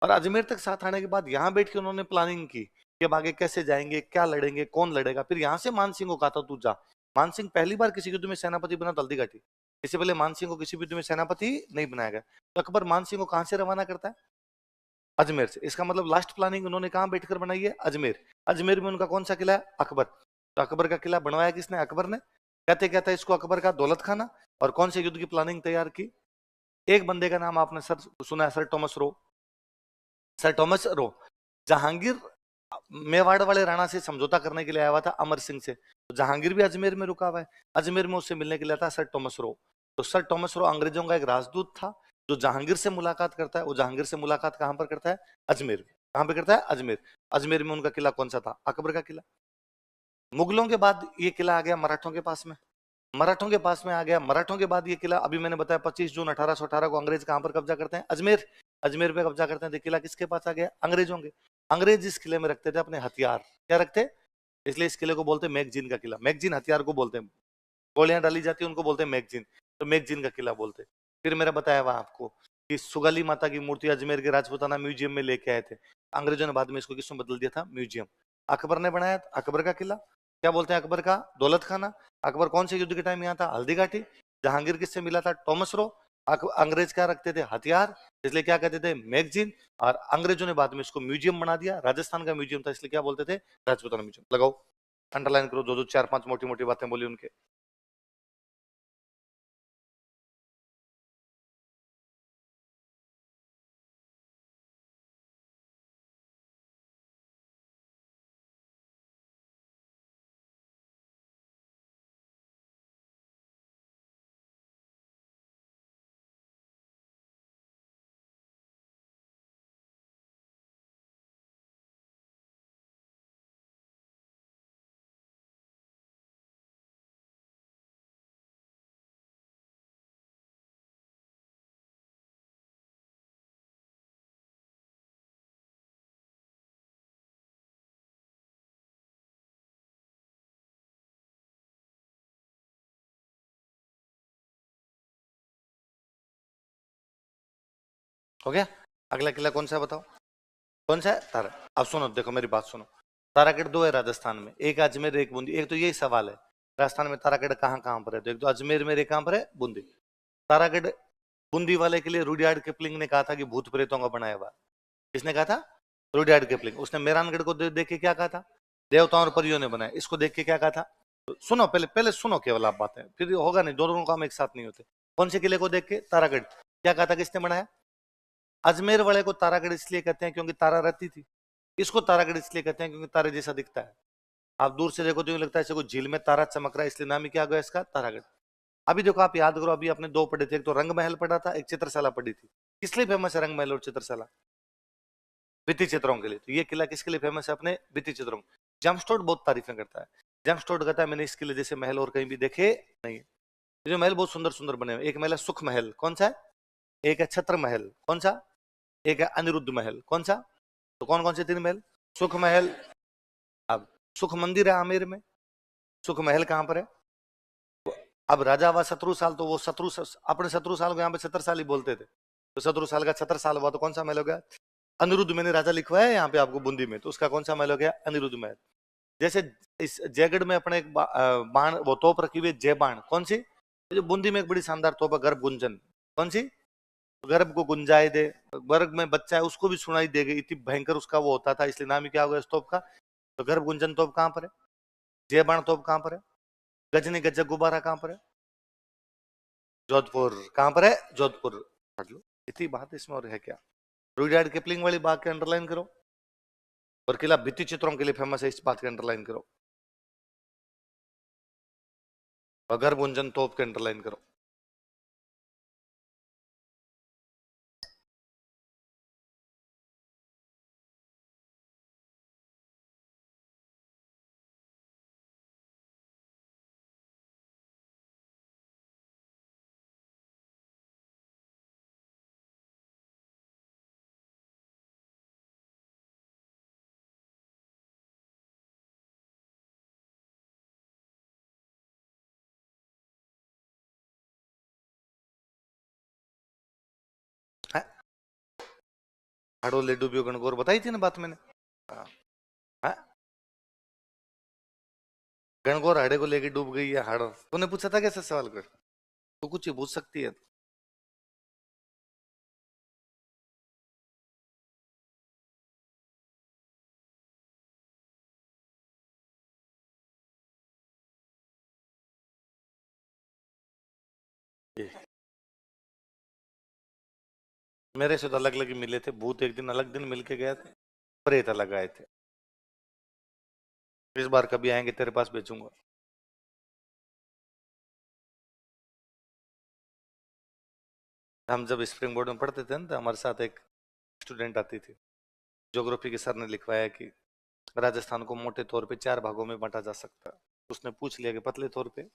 और अजमेर तक साथ आने के बाद यहाँ बैठ के उन्होंने प्लानिंग की कि अब आगे कैसे जाएंगे, क्या लड़ेंगे, कौन लड़ेगा। फिर यहाँ से मानसिंह को कहा था तू जा। मानसिंह पहली बार किसी युद्ध में सेनापति बना हल्दी घाटी। इससे पहले मानसिंह को किसी भी युद्ध में सेनापति नहीं बनाया गया। तो अकबर मानसिंह को कहां से रवाना करता है? अजमेर से। इसका मतलब लास्ट प्लानिंग उन्होंने कहां बैठकर बनाई है? अजमेर। अजमेर में उनका कौन सा किला है? अकबर। तो अकबर का किला बनवाया किसने? अकबर ने। कहते कहते इसको अकबर का दौलत खाना। और कौन से युद्ध की प्लानिंग तैयार की? एक बंदे का नाम आपने सर सुना है, sir Thomas Roe. Sir Thomas Roe. Jahangir Mewar वाले राणा से समझौता करने के लिए आया हुआ था, अमर सिंह से। तो जहांगीर भी अजमेर में रुका हुआ है। अजमेर में उससे मिलने के लिए था सर टॉमस रो। तो सर टॉमस रो अंग्रेजों का एक राजदूत था, जो जहांगीर से मुलाकात करता है। वो जहांगीर से मुलाकात कहां पर करता है? अजमेर में। कहां पर करता है? अजमेर। अजमेर में उनका किला कौन सा था? अकबर का किला। मुगलों के बाद ये किला आ गया मराठों के पास में। मराठों के पास में आ गया। मराठों के बाद ये किला, अभी मैंने बताया 25 जून 1818 को अंग्रेज कहां पर कब्जा करते हैं? अजमेर। अजमेर पे कब्जा करते हैं, तो किला किसके पास आ गया? अंग्रेजों के। अंग्रेज इस किले में रखते थे अपने हथियार। क्या रखते? इसलिए इस किले को बोलते हैं मैगजीन का किला। मैगजीन हथियार को बोलते हैं, गोलियां डाली जाती है उनको बोलते हैं मैगजीन। तो मैगजीन का किला बोलते हैं। फिर मेरा बताया हुआ आपको कि सुगाली माता की मूर्ति अजमेर के राजपूताना म्यूजियम में लेके आए थे। अंग्रेजों ने बाद में इसको किसमें बदल दिया था? म्यूजियम। अकबर ने बनाया था अकबर का किला। क्या बोलते हैं अकबर का? दौलत खाना। अकबर कौन से युद्ध के टाइम यहाँ था? हल्दी घाटी। जहांगीर किससे मिला था? Thomas Roe. अंग्रेज क्या रखते थे? हथियार। इसलिए क्या कहते थे? मैगजीन। और अंग्रेजों ने बाद में इसको म्यूजियम बना दिया। राजस्थान का म्यूजियम था, इसलिए क्या बोलते थे? राजपूताना म्यूजियम। लगाओ, अंडरलाइन करो, दो दो चार पांच मोटी मोटी बातें बोली उनके। हो गया। अगला किला कौन सा है बताओ, कौन सा है? तारा। अब सुनो, देखो मेरी बात सुनो। तारागढ़ दो है राजस्थान में, एक अजमेर एक बूंदी। एक तो यही सवाल है राजस्थान में तारागढ़ कहाँ कहाँ पर है, तो एक तो अजमेर में, एक कहाँ पर है, बूंदी। तारागढ़ बूंदी वाले के लिए रुडियार्ड किपलिंग ने कहा था कि भूत प्रेतों का बनाया हुआ। किसने कहा था? Rudyard Kipling. उसने मेहरानगढ़ को देख के क्या कहा था? देवताओं और परियों ने बनाया। इसको देख के क्या कहा था? तो सुनो, पहले पहले सुनो केवल आप बातें, फिर होगा नहीं, दोनों काम एक साथ नहीं होते। कौन से किले को देख के? तारागढ़। क्या कहा था, किसने बनाया? अजमेर वाले को तारागढ़ इसलिए कहते हैं क्योंकि तारा रहती थी। इसको तारागढ़ इसलिए कहते हैं क्योंकि तारे जैसा दिखता है। आप दूर से देखो तो यूं लगता है जैसे कोई झील में तारा चमक रहा है, इसलिए नाम ही क्या गया इसका? तारागढ़। अभी देखो, आप याद करो, अभी आपने दो पढ़े थे, एक तो रंग महल पढ़ा था, एक चित्रशाला पढ़ी थी। किस लिए फेमस है रंग महल और चित्रशाला? भित्ति चित्रों के लिए। तो ये किला किसके लिए फेमस है? अपने भित्ति चित्रों। जमस्टोड बहुत तारीफें करता है। जमस्टोड कहता है मैंने इस किले जैसे महल और कहीं भी देखे नहीं। ये जो महल बहुत सुंदर सुंदर बने हुए, एक महल है सुख महल, कौन सा है? एक है छत्र महल, कौन सा? एक है अनिरुद्ध महल, कौन सा? तो कौन कौन से तीन महल? सुख महल। अब सुख मंदिर है आमेर में, सुख महल कहां पर है? अब राजा हुआ शत्रु साल, तो वो अपने शत्रु साल को यहाँ पे छत्र साल ही बोलते थे, तो शत्रु साल का छत्र साल हुआ, तो कौन सा महल हो गया? अनिरुद्ध। मैंने राजा लिखवाया है यहाँ पे आपको बूंदी में, तो उसका कौन सा महल हो गया? अनिरुद्ध महल। जैसे इस जयगढ़ में अपने एक बाण वो तोप रखी हुई है, जय बाण, कौन सी? जो बूंदी में एक बड़ी शानदार तोप है, गर्भ गुंजन, कौन सी? गर्भ को गुंजाए दे, गर्भ में बच्चा है उसको भी सुनाई देगी, इतनी भयंकर उसका वो होता था, इसलिए नाम ही क्या हो गया इस तोप का? तो गर्भ गुंजन तोप कहाँ पर है? जय बाण तोप कहाँ पर है? गजनी गज्जक गुब्बारा कहाँ पर है? जोधपुर। कहाँ पर है? जोधपुर। पढ़ लो, इतनी बात इसमें और है क्या? रुडयार्ड किपलिंग वाली बात के अंडरलाइन करो, और किला भित्ति चित्रों के लिए फेमस है, इस बात के अंडरलाइन करो, और गर्भ गुंजन तोप के अंडरलाइन करो। है? हाड़ो ले डूबियो गणगौर बताई थी ना बात मैंने। हाँ। है? गणगौर हाड़े को लेके डूब गई है, हाड़ो तूने पूछा था कैसे सवाल कर? तू कुछ ही पूछ सकती है। ये मेरे से तो अलग अलग ही मिले थे भूत, एक दिन अलग दिन मिलके गए थे, प्रेत अलग आए थे। इस बार कभी आएंगे तेरे पास बेचूंगा। हम जब स्प्रिंग बोर्ड में पढ़ते थे ना, तो हमारे साथ एक स्टूडेंट आती थी, ज्योग्राफी के सर ने लिखवाया कि राजस्थान को मोटे तौर पे 4 भागों में बांटा जा सकता है। उसने पूछ लिया कि पतले तौर पे,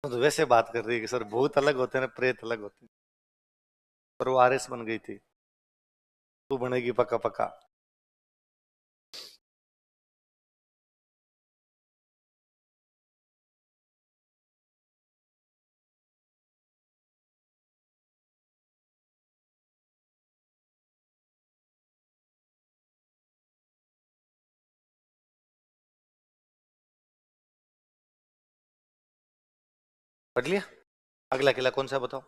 तो वैसे बात कर रही है कि सर भूत अलग होते हैं ना, प्रेत अलग होते हैं। पर वो आरएस बन गई थी, तू बनेगी पक्का पक्का। पढ़ लिया? अगला किला कौन सा बताओ,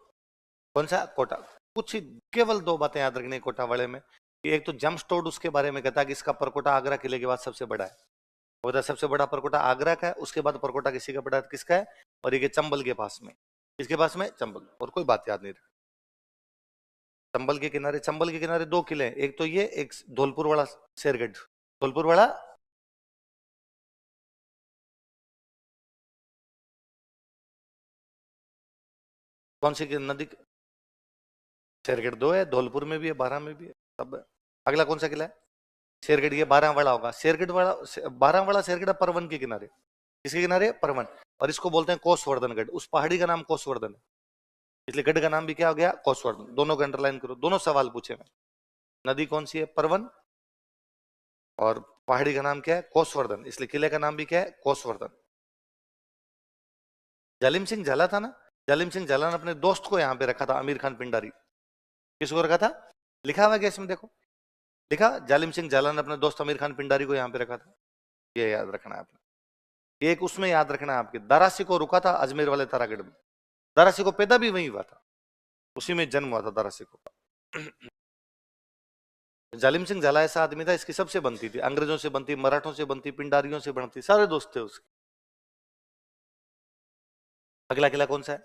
कौन सा? कोटा। कुछ ही केवल दो बातें याद रखनी है कोटा वाले में, कि एक तो जमस्टोड उसके बारे में कहता है कि इसका परकोटा आगरा किले के बाद सबसे बड़ा है। वो कहता है सबसे बड़ा परकोटा आगरा का है, उसके बाद परकोटा किसी का बड़ा किसका है? और ये चंबल के पास में। किसके पास में? चंबल। और कोई बात याद नहीं रखी। चंबल के किनारे दो किले हैं, एक तो ये, एक धौलपुर वाला शेरगढ़। धौलपुर वाला। कौन सी नदी? शेरगढ़ दो है, धौलपुर में भी है, बारह में भी है, सब है। अगला कौन सा किला है? शेरगढ़। ये 12 वाला होगा, शेरगढ़ वाला। 12 वाला शेरगढ़ परवन के किनारे। किसके किनारे? परवन। और इसको बोलते हैं कोसवर्धनगढ़, उस पहाड़ी का नाम कोसवर्धन है, इसलिए गढ़ का नाम भी क्या हो गया? कोसवर्धन। दोनों को अंडरलाइन करो, दोनों सवाल पूछे मैं। नदी कौन सी है? परवन। और पहाड़ी का नाम क्या है? कोसवर्धन, इसलिए किले का नाम भी क्या है? कोसवर्धन। जालिम सिंह झाला था ना, जालिम सिंह जालान अपने दोस्त को यहाँ पे रखा था, आमिर खान पिंडारी। किसको रखा था? लिखा हुआ है क्या इसमें? देखो लिखा, जालिम सिंह जालान ने अपने दोस्त आमिर खान पिंडारी को यहाँ पे रखा था। ये याद रखना है आपने। एक उसमें याद रखना है आपके, दारासी को रुका था अजमेर वाले तारागढ़ में। दारासी को पैदा भी वहीं हुआ था, उसी में जन्म हुआ था दारासी को। जालिम सिंह झाला ऐसा आदमी था, इसकी सबसे बनती थी, अंग्रेजों से बनती, मराठों से बनती, पिंडारियों से बनती, सारे दोस्त थे उसके। अगला किला कौन सा है?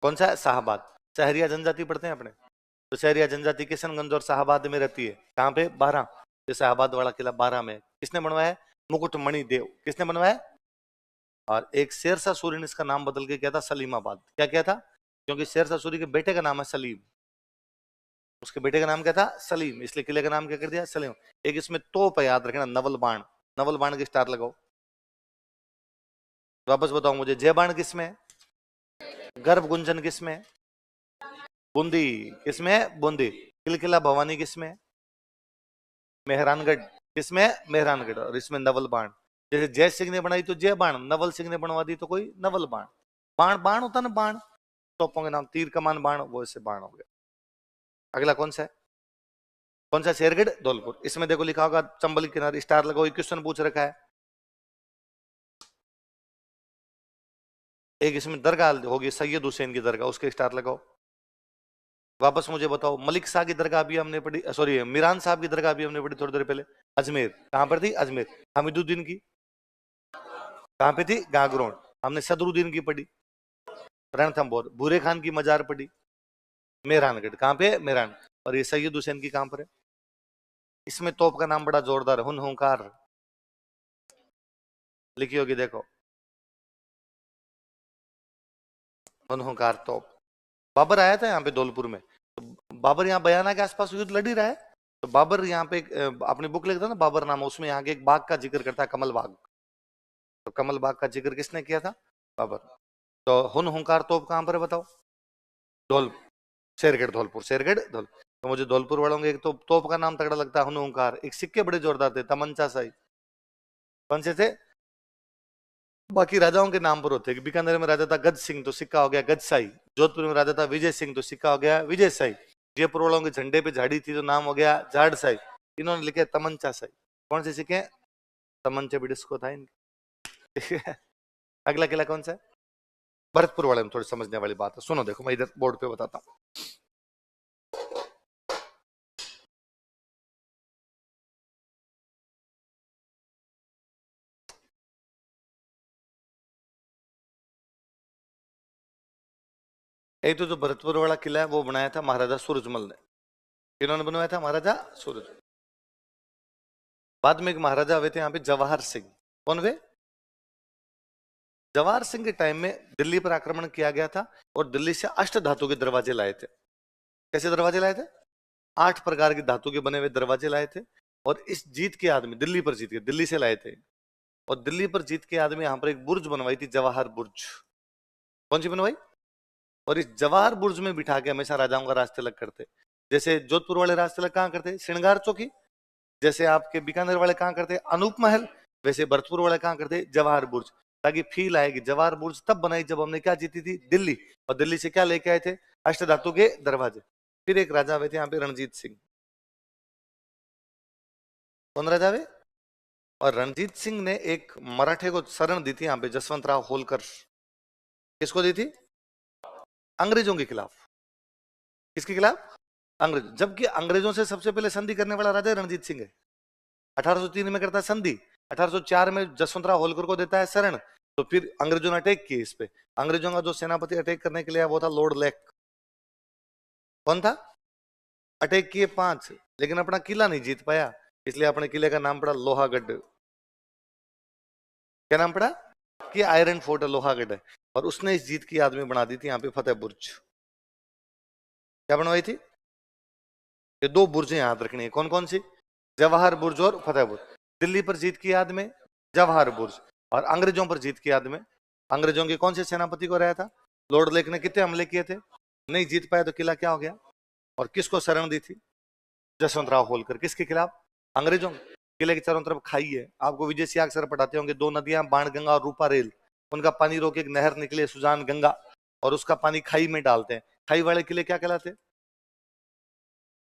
कौन सा है? शाहबाद। शहरिया जनजाति पढ़ते हैं अपने, तो शहरिया जनजाति किशनगंज और शाहबाद में रहती है। कहाँ पे? 12। ये शाहबाद वाला किला 12 में। किसने बनवाया है? मुकुटमणि देव। किसने बनवाया? और एक शेरशाह सूरी ने इसका नाम बदल के किया था सलीमाबाद। क्या किया था? क्योंकि शेरशाह सूरी के बेटे का नाम है सलीम, उसके बेटे का नाम क्या था? सलीम, इसलिए किले का नाम क्या कर दिया? सलीम। एक इसमें तोप है, याद रखना, नवल बाण। नवल बाण की स्टार लगाओ, वापस बताओ मुझे। जय बाण किसमें है? गर्भ गुंजन किसमें है? बूंदी। किसमें है? बूंदी। किलकिला भवानी किसमें है? मेहरानगढ़। किसमें है? मेहरानगढ़। और इसमें नवल बाण। जैसे जय सिंह ने बनाई तो जय बाण, नवल सिंह ने बनवा दी तो कोई नवल बाण। बाण बाण होता ना, बाण, तोपों के नाम, तीर कमान बाण, वो ऐसे बाण हो गया। अगला कौन सा है? कौन सा? शेरगढ़ धौलपुर। इसमें देखो लिखा होगा चंबल किनारे, स्टार लगाओ। क्वेश्चन पूछ रखा है। एक इसमें दरगाह होगी सैयद हुसैन की दरगाह, उसके स्टार लगाओ। वापस मुझे बताओ, मलिक शाह की दरगाह भी हमने पढ़ी, सॉरी मीरान साहब की दरगाह भी हमने पढ़ी थोड़ी देर पहले, अजमेर। कहां पर थी? अजमेर। हमीदुद्दीन की कहां पे थी? गागरोन। हमने सदरुद्दीन की पढ़ी, रणथंभौर। भूरे खान की मजार पढ़ी, मेहरानगढ़। कहां पे? मेहरान। और ये सैयद हुसैन की कहां पर है? इसमें तोप का नाम बड़ा जोरदार, हुन हुंकार लिखी होगी, देखो, हुन हुंकार तोप। बाबर आया था यहाँ पे धौलपुर में, तो बाबर यहाँ बयाना के आसपास युद्ध लड़ ही रहा है, तो बाबर यहाँ पे अपनी बुक लिखता है ना बाबर नामा, उसमें यहाँ के एक बाग का जिक्र करता है, कमल बाग। तो कमल बाग का जिक्र किसने किया था? बाबर। तो हुन हुंकार तोप कहां पर है बताओ? धौल शेरगढ़ धौलपुर, शेरगढ़ धौल। तो मुझे धौलपुर वालों के एक तो तोप का नाम तगड़ा लगता है, हुन हुंकार। एक सिक्के बड़े जोरदार थे, तमंचा साई। कौन से थे? बाकी राजाओं के नाम पर होते हैं। बीकानेर में राजा था गज सिंह, तो सिक्का हो गया गज साई। जोधपुर में राजा था विजय सिंह, तो सिक्का हो गया विजय साई। जयपुर वालों के झंडे पे झाड़ी थी, तो नाम हो गया झाड़ साई। इन्होंने लिखे तमंचा साई। कौन से सिक्के? तमंचे भी डिस्को था इनके। अगला किला कौन सा है? भरतपुर वाले में थोड़ी समझने वाली बात है, सुनो देखो, मैं इधर बोर्ड पे बताता हूँ। एक तो जो भरतपुर वाला किला है वो बनाया था महाराजा सूरजमल ने। किन्होंने बनवाया था? महाराजा सूरज। बाद में एक महाराजा हुए थे यहाँ पे, जवाहर सिंह। कौन वे? जवाहर सिंह के टाइम में दिल्ली पर आक्रमण किया गया था, और दिल्ली से अष्ट धातु के दरवाजे लाए थे। कैसे दरवाजे लाए थे? 8 प्रकार की धातु के बने हुए दरवाजे लाए थे। और इस जीत के आदमी, दिल्ली पर जीत के, दिल्ली से लाए थे, और दिल्ली पर जीत के आदमी यहाँ पर एक बुर्ज बनवाई थी, जवाहर बुर्ज। कौन सी बनवाई? और इस जवाहर बुर्ज में बिठा के हमेशा राजाओं का राज तिलक करते। जैसे जोधपुर वाले राज तिलक कहाँ करते? श्रृंगार चौकी। जैसे आपके बीकानेर वाले कहाँ करते? अनूप महल। वैसे भरतपुर वाले कहाँ करते? जवाहर बुर्ज। ताकि फील आएगी। जवाहर बुर्ज तब बनाई जब हमने क्या जीती थी? दिल्ली। और दिल्ली से क्या लेके आए थे? अष्ट धातु के दरवाजे। फिर एक राजा हुए थे यहाँ पे, रणजीत सिंह। कौन राजा हुए? और रणजीत सिंह ने एक मराठे को शरण दी थी यहाँ पे, जसवंत राव होलकर। किसको दी थी? अंग्रेजों के खिलाफ। किसके खिलाफ? अंग्रेज। जबकि अंग्रेजों से सबसे पहले संधि करने वाला राजा रणजीत सिंह है। 1803 में करता है संधि, 1804 में जसवंत राव होलकर को देता है शरण। तो फिर अंग्रेजों ने अटैक किए इस पे। अंग्रेजों का जो सेनापति अटैक करने के लिए वो था लॉर्ड लेक। कौन था? अटैक किए 5, लेकिन अपना किला नहीं जीत पाया, इसलिए अपने किले का नाम पड़ा लोहागढ़। क्या नाम पड़ा? कि आयरन फोर्ट लोहागढ़ है। और उसने इस जीत की आदमी बना दी थी यहाँ पे फतेह बुर्ज। क्या बनवाई थी? ये 2 बुर्जें याद रखनी है। कौन कौन सी? जवाहर बुर्ज और फतेह बुर्ज। दिल्ली पर जीत की याद में जवाहर बुर्ज, और अंग्रेजों पर जीत की याद में, अंग्रेजों के कौन से सेनापति को रहा था? लॉर्ड लेक ने कितने हमले किए थे, नहीं जीत पाया, तो किला क्या हो गया? और किसको शरण दी थी? जसवंत राव होलकर। किसके खिलाफ? अंग्रेजों। किले के चारों तरफ खाई है, आपको विजय सियाग सर पढ़ाते होंगे, 2 नदियां, बाणगंगा और रूपा रेल, उनका पानी रोक एक नहर निकले, सुजान गंगा। और उसका पानी खाई में डालते हैं। खाई वाले किले क्या कहलाते,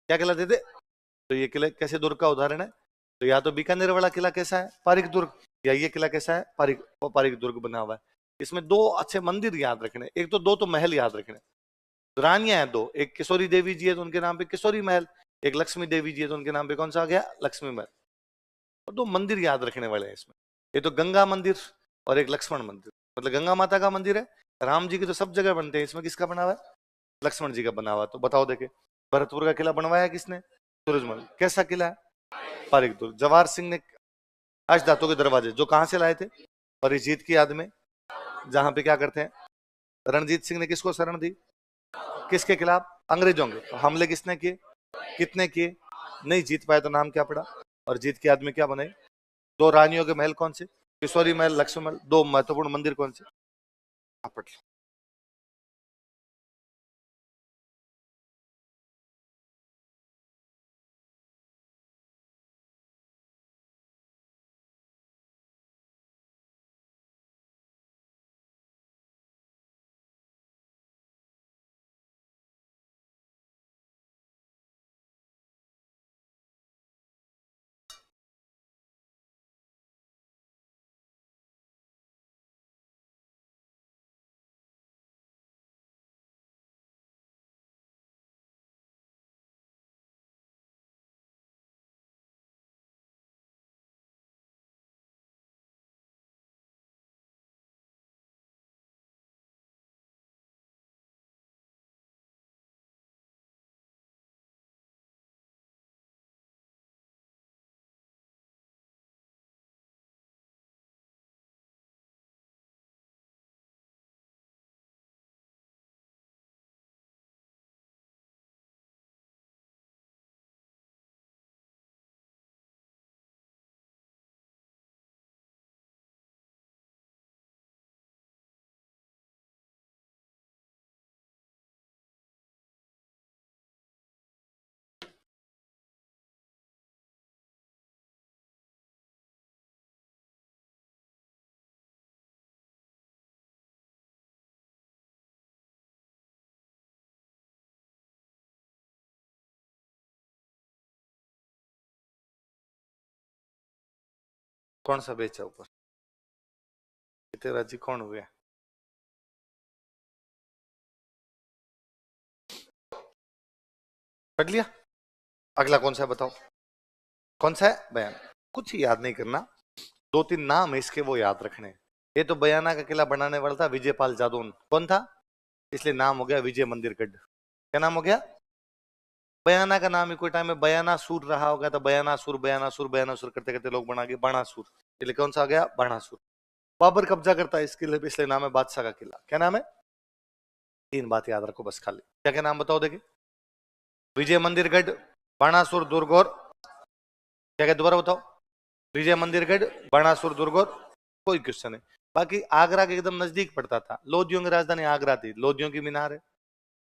क्या कहलाते थे? तो ये किले कैसे दुर्ग का उदाहरण है? तो या तो बीकानेर वाला किला कैसा है, पारिक दुर्ग, या ये किला कैसा है, पारिक दुर्ग बना हुआ है। इसमें दो अच्छे मंदिर याद रखने, एक तो दो तो महल याद रखने। रानियां हैं दो, एक किशोरी देवी जी है तो उनके नाम पे किशोरी महल, एक लक्ष्मी देवी जी है तो उनके नाम पे कौन सा आ गया, लक्ष्मी महल। और दो मंदिर याद रखने वाले हैं इसमें, ये तो गंगा मंदिर और एक लक्ष्मण मंदिर। मतलब गंगा माता का मंदिर है, राम जी के तो सब जगह बनते हैं, इसमें किसका बना हुआ है, लक्ष्मण जी का बना हुआ। तो बताओ देखे, भरतपुर का किला बनवाया किसने, सूरजमल। कैसा किला है, पारिक दुर्ग। जवाहर सिंह ने अष्टधातु के दरवाजे जो कहां से लाए थे, परिजीत की याद में, जहां पे क्या करते हैं, रणजीत सिंह ने किसको शरण दी, किसके खिलाफ, अंग्रेजों के। तो हमले किसने किए, कितने किए, नहीं जीत पाए तो नाम क्या पड़ा, और जीत के आदमी क्या बने। दो रानियों के महल कौन से, किशोरी महल, लक्ष्मण महल। दो महत्वपूर्ण मंदिर कौन से, आप कौन सा बेचा ऊपर, तेरा जी कौन हुए, पढ़ लिया। अगला कौन सा है बताओ, कौन सा है, बयान। कुछ ही याद नहीं करना, दो तीन नाम है इसके वो याद रखने। ये तो बयाना का किला बनाने वाला था विजयपाल जादौन, कौन था, इसलिए नाम हो गया विजय मंदिर गढ़। क्या नाम हो गया, बयाना का नाम ही कोई टाइम में बयानासुर रहा होगा, तो बयानासुर बयानासुर बयानासुर करते करते लोग बना गए बाणासुर, इसलिए कौन सा आ गया, बाणासुर। बाबर कब्जा करता है इस किले पे, इसलिए नाम है बादशाह का किला। क्या नाम है, तीन बात याद रखो बस खाली। क्या क्या नाम बताओ देखे, विजय मंदिर गढ़, बाणासुर दुर्ग, और क्या क्या दोबारा बताओ, विजय मंदिर गढ़, बाणासुर दुर्ग, और कोई क्वेश्चन है। बाकी आगरा के एकदम नजदीक पड़ता था, लोधियों की राजधानी आगरा थी, लोधियों की मीनार है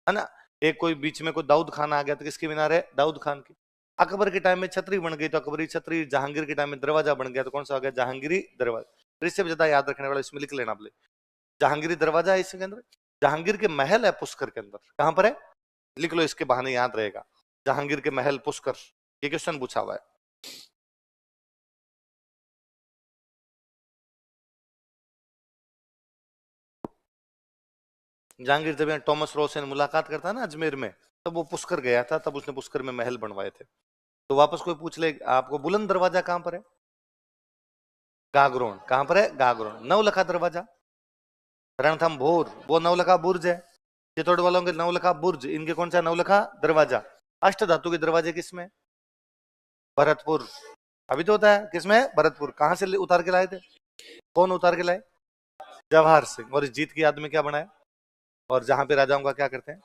ना। एक कोई बीच में कोई दाऊद खान आ गया तो किसकी मीनार है, दाऊद खान की। अकबर के टाइम में छतरी बन गई तो अकबरी छतरी, जहांगीर के टाइम में दरवाजा बन गया तो कौन सा हो गया, जहांगीरी दरवाजा। तो इससे भी ज्यादा याद रखने वाला इसमें लिख लेना बोले, जहांगीरी दरवाजा है इसके अंदर। जहांगीर के महल है पुष्कर के अंदर, कहां पर है, लिख लो इसके बहाने याद रहेगा, जहांगीर के महल पुष्कर। ये क्वेश्चन पूछा हुआ है। जहांगीर जब यहाँ टॉमस रॉ से मुलाकात करता है ना अजमेर में, तब वो पुष्कर गया था, तब उसने पुष्कर में महल बनवाए थे। तो वापस कोई पूछ ले आपको, बुलंद दरवाजा कहां पर है, गागरोन। कहां पर है, गागरोन। नवलखा दरवाजा, रणथंभौर, वो नवलखा बुर्ज है। चित्तौड़ वालों के नवलखा बुर्ज, इनके कौन सा, नवलखा दरवाजा। अष्ट धातु के दरवाजे किसमें, भरतपुर। अभी तो होता है किसमें, भरतपुर। कहां से उतार के लाए थे, कौन उतार के लाए, जवाहर सिंह। और इस जीत की याद में क्या बनाया, और जहां पे राजाओं का क्या करते हैं,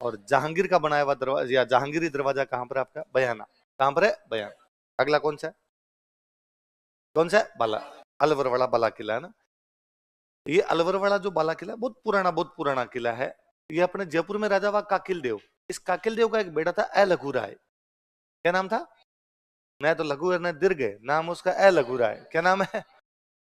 और जहांगीर का बनाया हुआ दरवाजा या जहांगीरी दरवाजा कहां पर है आपका, बयाना। कहां पर है, बयाना। अगला कौन सा है, कौन सा है, बाला, अलवर वाला बाला किला है ना। ये अलवर वाला जो बाला किला बहुत पुराना किला है। ये अपने जयपुर में राजा हुआ काकिल देव। इस काकिल देव का एक बेटा था ए लघु राय। क्या नाम था, न तो लघु है न दीर्घ है, नाम उसका ए लघु राय। क्या नाम है,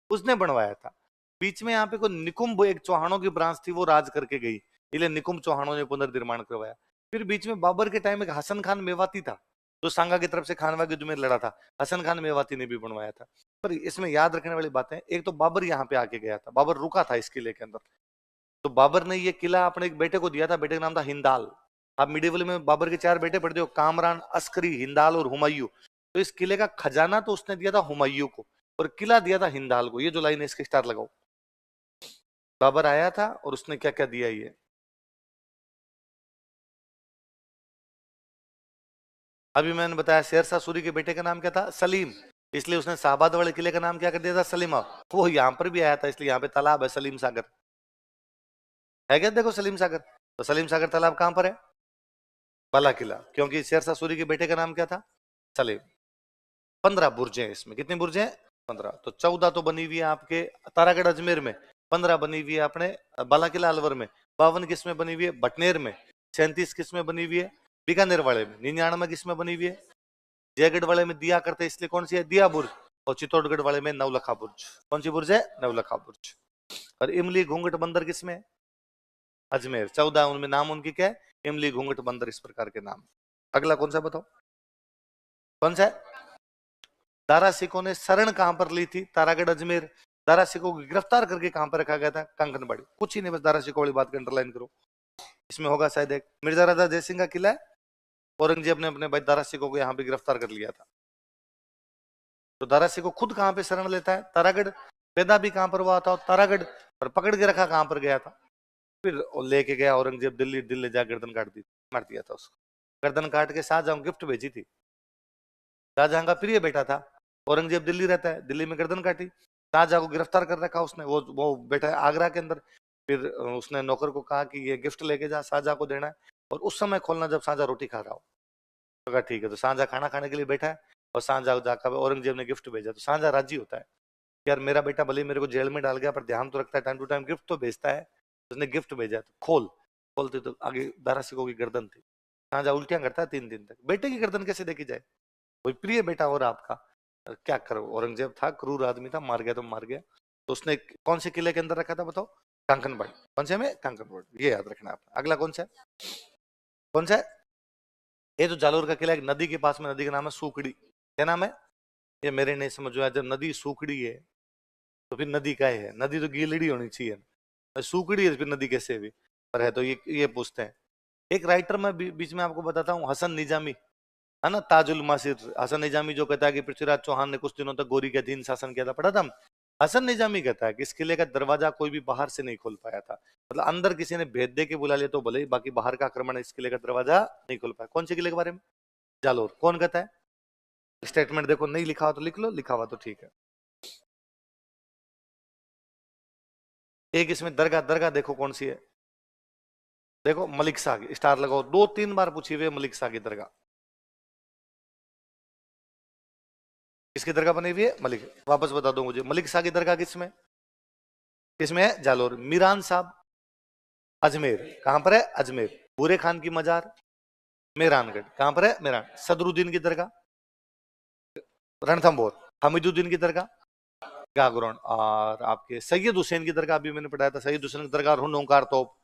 उसने बनवाया था। बीच में यहाँ पे कोई निकुंभ एक चौहानों की ब्रांच थी, वो राज करके गई। इसलिए निकुंभ चौहानों ने पुनर्निर्माण करवाया। फिर बीच में बाबर के टाइम में हसन खान मेवाती था, जो सांगा की तरफ से खानवा के युद्ध में लड़ा था। हसन खान मेवाती ने भी बनवाया था। पर इसमें याद रखने वाली बातें, एक तो बाबर यहाँ पे आके गया था, बाबर रुका था इस किले के अंदर। तो बाबर ने ये किला अपने एक बेटे को दिया था, बेटे का नाम था हिंदाल। आप मिडिवल में बाबर के 4 बेटे पढ़ते हो, कामरान, अस्करी, हिंदाल और हुमायूं। तो इस किले का खजाना तो उसने दिया था हुमायूं को, और किला दिया था हिंदाल को। ये जो लाइन है इसके स्टार लगाओ। बाबर आया था और उसने क्या क्या दिया ये। अभी मैंने बताया शेरशाह सूरी के बेटे का नाम क्या था, सलीम। इसलिए उसने शाहबाद वाले किले का नाम क्या कर दिया था, सलीमा। वो यहाँ पर भी आया था, इसलिए यहाँ पे तालाब है सलीम सागर, है क्या? देखो सलीम सागर, तो सलीम सागर तालाब कहां पर है, बाला किला, क्योंकि शेरशाह सूरी के बेटे का नाम क्या था, सलीम। 15 बुर्जे हैं इसमें, कितनी बुर्जे हैं, 15। तो 14 तो बनी हुई है आपके तारागढ़ अजमेर में, 15 बनी हुई है अपने बाला किला अलवर में, 52 किस में बनी हुई है, बटनेर में, 37 किस में बनी हुई है, बीकानेर वाले में, 99 किस में बनी हुई है, जयगढ़ वाले में दिया करते, इसलिए कौन सी है, दिया बुर्ज। और चित्तौड़गढ़ वाले में नवलखा बुर्ज। कौन सी बुर्ज है, नवलखा बुर्ज। और इमली घूंघट बंदर किसमें है, अजमेर। 14 उनमें नाम उनकी क्या है, इमली घूंघट बंदर, इस प्रकार के नाम। अगला कौन सा बताओ, कौन सा है, दारा सिकों ने शरण कहां पर ली थी, तारागढ़ अजमेर। दारा सिकों को गिरफ्तार करके कहां पर रखा गया था, कंकनबाड़ी। कुछ ही नहीं, बस दारा सिकों वाली बात को अंडरलाइन करो। इसमें होगा शायद एक मिर्जा राजा जयसिंह का किला है, औरंगजेब ने अपने भाई दारा सिकों को यहाँ पे गिरफ्तार कर लिया था। तो दारा सिकों खुद कहां पे शरण लेता है, तारागढ़। पैदा भी कहां पर हुआ था, तारागढ़। पर पकड़ के रखा कहां पर गया था, फिर लेके गया औरंगजेब दिल्ली, दिल्ली जा गर्दन काट दी, मार दिया था उसको। गर्दन काट के शाहजहां गिफ्ट भेजी थी, शाहजहां का प्रिय बेटा था। औरंगजेब दिल्ली रहता है, दिल्ली में गर्दन काटी, शाहजहां को गिरफ्तार कर रखा उसने, वो बेटा है आगरा के अंदर। फिर उसने नौकर को कहा कि ये गिफ्ट लेके जा, शाहजहां को देना है, और उस समय खोलना जब शाहजहां रोटी खा रहा हो। तो कहा ठीक है। तो शाहजहां खाना खाने के लिए बैठा है, और शाहजहां जाकर औरंगजेब ने गिफ्ट भेजा, तो शाहजहां राजी होता है, यार मेरा बेटा भले ही मेरे को जेल में डाल गया, पर ध्यान तो रखता है, टाइम टू टाइम गिफ्ट तो भेजता है। उसने गिफ्ट भेजा, तो खोलते तो आगे दारा सिकों की गर्दन थी। शाहजहां उल्टियां करता है 3 दिन तक, बेटे की गर्दन कैसे देखी जाए, कोई प्रिय बेटा और आपका, क्या करो। औरंगजेब था, क्रूर आदमी था, मार गया तो मार गया। तो उसने कौन से किले के अंदर रखा था बताओ, कांकनबाड़ी। कौन से में, कांकनबाड़ी, ये याद रखना आपने। अगला कौन सा है, कौन सा है, ये जो जालोर का किला, एक नदी के पास में, नदी का नाम है सूखड़ी। क्या नाम है, ये मेरे नहीं समझ में आया, जब नदी सूखड़ी है तो फिर नदी क्या है, नदी तो गीलड़ी होनी चाहिए, सूखड़ी है फिर नदी कैसे भी, पर है तो ये पूछते हैं। एक राइटर मैं बीच में आपको बताता हूँ, हसन निजामी, है ना, ताजुल मासिर। हसन निजामी जो कहता है कि पृथ्वीराज चौहान ने कुछ दिनों तक गोरी के अधीन शासन किया था, पढ़ा था हम। हसन निजामी कहता है कि इस किले का दरवाजा कोई भी बाहर से नहीं खोल पाया था, मतलब अंदर किसी ने भेद दे के बुला लिया तो भले ही, बाकी बाहर का आक्रमण इस किले का दरवाजा नहीं खोल पाया। कौन से किले के बारे में, जालोर। कौन कहता है, स्टेटमेंट देखो, नहीं लिखा हुआ तो लिख लो, लिखा हुआ तो ठीक है। एक इसमें दरगाह, दरगाह देखो कौन सी है, देखो मलिक शाह की, स्टार लगाओ, 2-3 बार पूछी हुई है मलिक शाह की दरगाह। किसकी दरगाह बनी हुई है, मलिक, वापस बता दो मुझे, मलिक शाह की दरगाह किसमें, किसमें है, जालोर। मीरान साहब, अजमेर, कहां पर है, अजमेर। भूरे खान की मजार, मेहरानगढ़, कहां पर है, मेहरान। सदरुद्दीन की दरगाह, रणथंभौर। हमीदुद्दीन की दरगाह, गागरोन। और आपके सैयद हुसैन की दरगाह, अभी मैंने पढ़ाया था, सैयद हुसैन की दरगाह ओंकार तोप,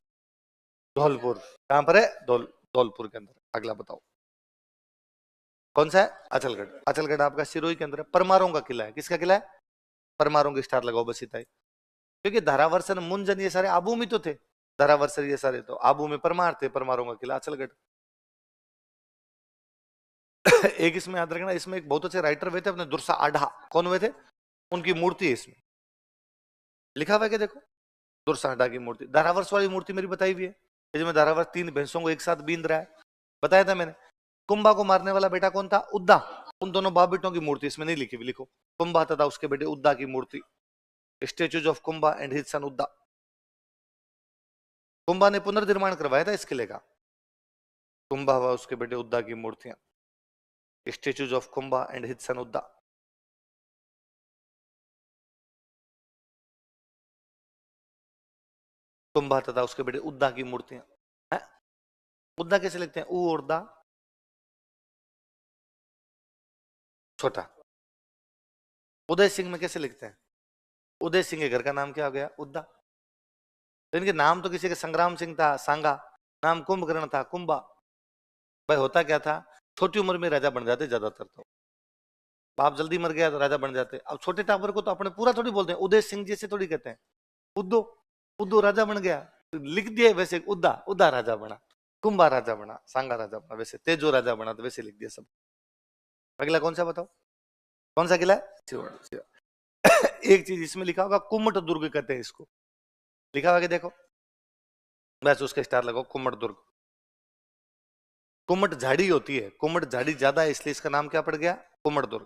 धौलपुर। कहां पर है, धौलपुर के अंदर। अगला बताओ कौन सा है, अचलगढ़। अचलगढ़ आपका सिरोही के अंदर है। परमारों का किला है, किसका किला है, परमारों की, स्टार लगाओ बस इतना ही। क्योंकि धारावर्सन, मुंजन, ये सारे आबू में तो थे, धारावर्सन ये सारे तो आबू में परमार थे। परमारों का किला अचलगढ़। एक इसमें याद रखना, इसमें एक बहुत अच्छे राइटर हुए थे अपने, दुर्सा आढ़ा। कौन हुए थे, उनकी मूर्ति है इसमें, लिखा हुआ है कि देखो, दुर्सा आढ़ा की मूर्ति। धारावर्ष वाली मूर्ति मेरी बताई हुई है, जिसमें धारावर्ष 3 भैंसों को एक साथ बीन रहा है, बताया था मैंने। कुंभा को मारने वाला बेटा कौन था, उद्दा। उन दोनों बाप बेटों की मूर्ति इसमें नहीं लिखी हुई, लिखो, कुंभा तथा उसके बेटे उद्दा की मूर्ति, statues of Kumbha and his son Udda. Kumbha ने पुनर्निर्माण करवाया था इस किले का, कुंभा व उसके बेटे उद्दा की मूर्तियां, statues of Kumbha and his son Udda. Kumbha तथा उसके बेटे उद्दा की मूर्तियां हैं। उद्दा कैसे लिखते हैं, ऊ और दा, छोटा। उदय सिंह में कैसे लिखते हैं, उदय सिंह के घर का नाम क्या हो गया, उद्दा। तो इनके नाम तो किसी के संग्राम सिंह था, सांगा, नाम कुंभकर्ण था, कुंभा। भाई होता क्या था, छोटी उम्र में राजा बन जाते ज्यादातर तो। बाप जल्दी मर गया तो राजा बन जाते। अब छोटे टाबर को तो अपने पूरा थोड़ी बोलते हैं, उदय सिंह जी से थोड़ी कहते हैं उद्दो, उद्दो राजा बन गया, तो लिख दिया वैसे, उद्दा उद्दा राजा बना, कुंभा राजा बना, सांगा राजा बना, वैसे तेजो राजा बना, तो वैसे लिख दिया सब। अगला कौन सा बताओ, कौन सा किला है, एक चीज इसमें लिखा होगा, कुम्मट दुर्ग कहते हैं इसको, लिखा होगा कि देखो, बस उसके स्टार लगाओ, कुम्मट दुर्ग। कुम्मट झाड़ी होती है, कुम्मट झाड़ी ज्यादा है, इसलिए इसका नाम क्या पड़ गया, कुम्मट दुर्ग।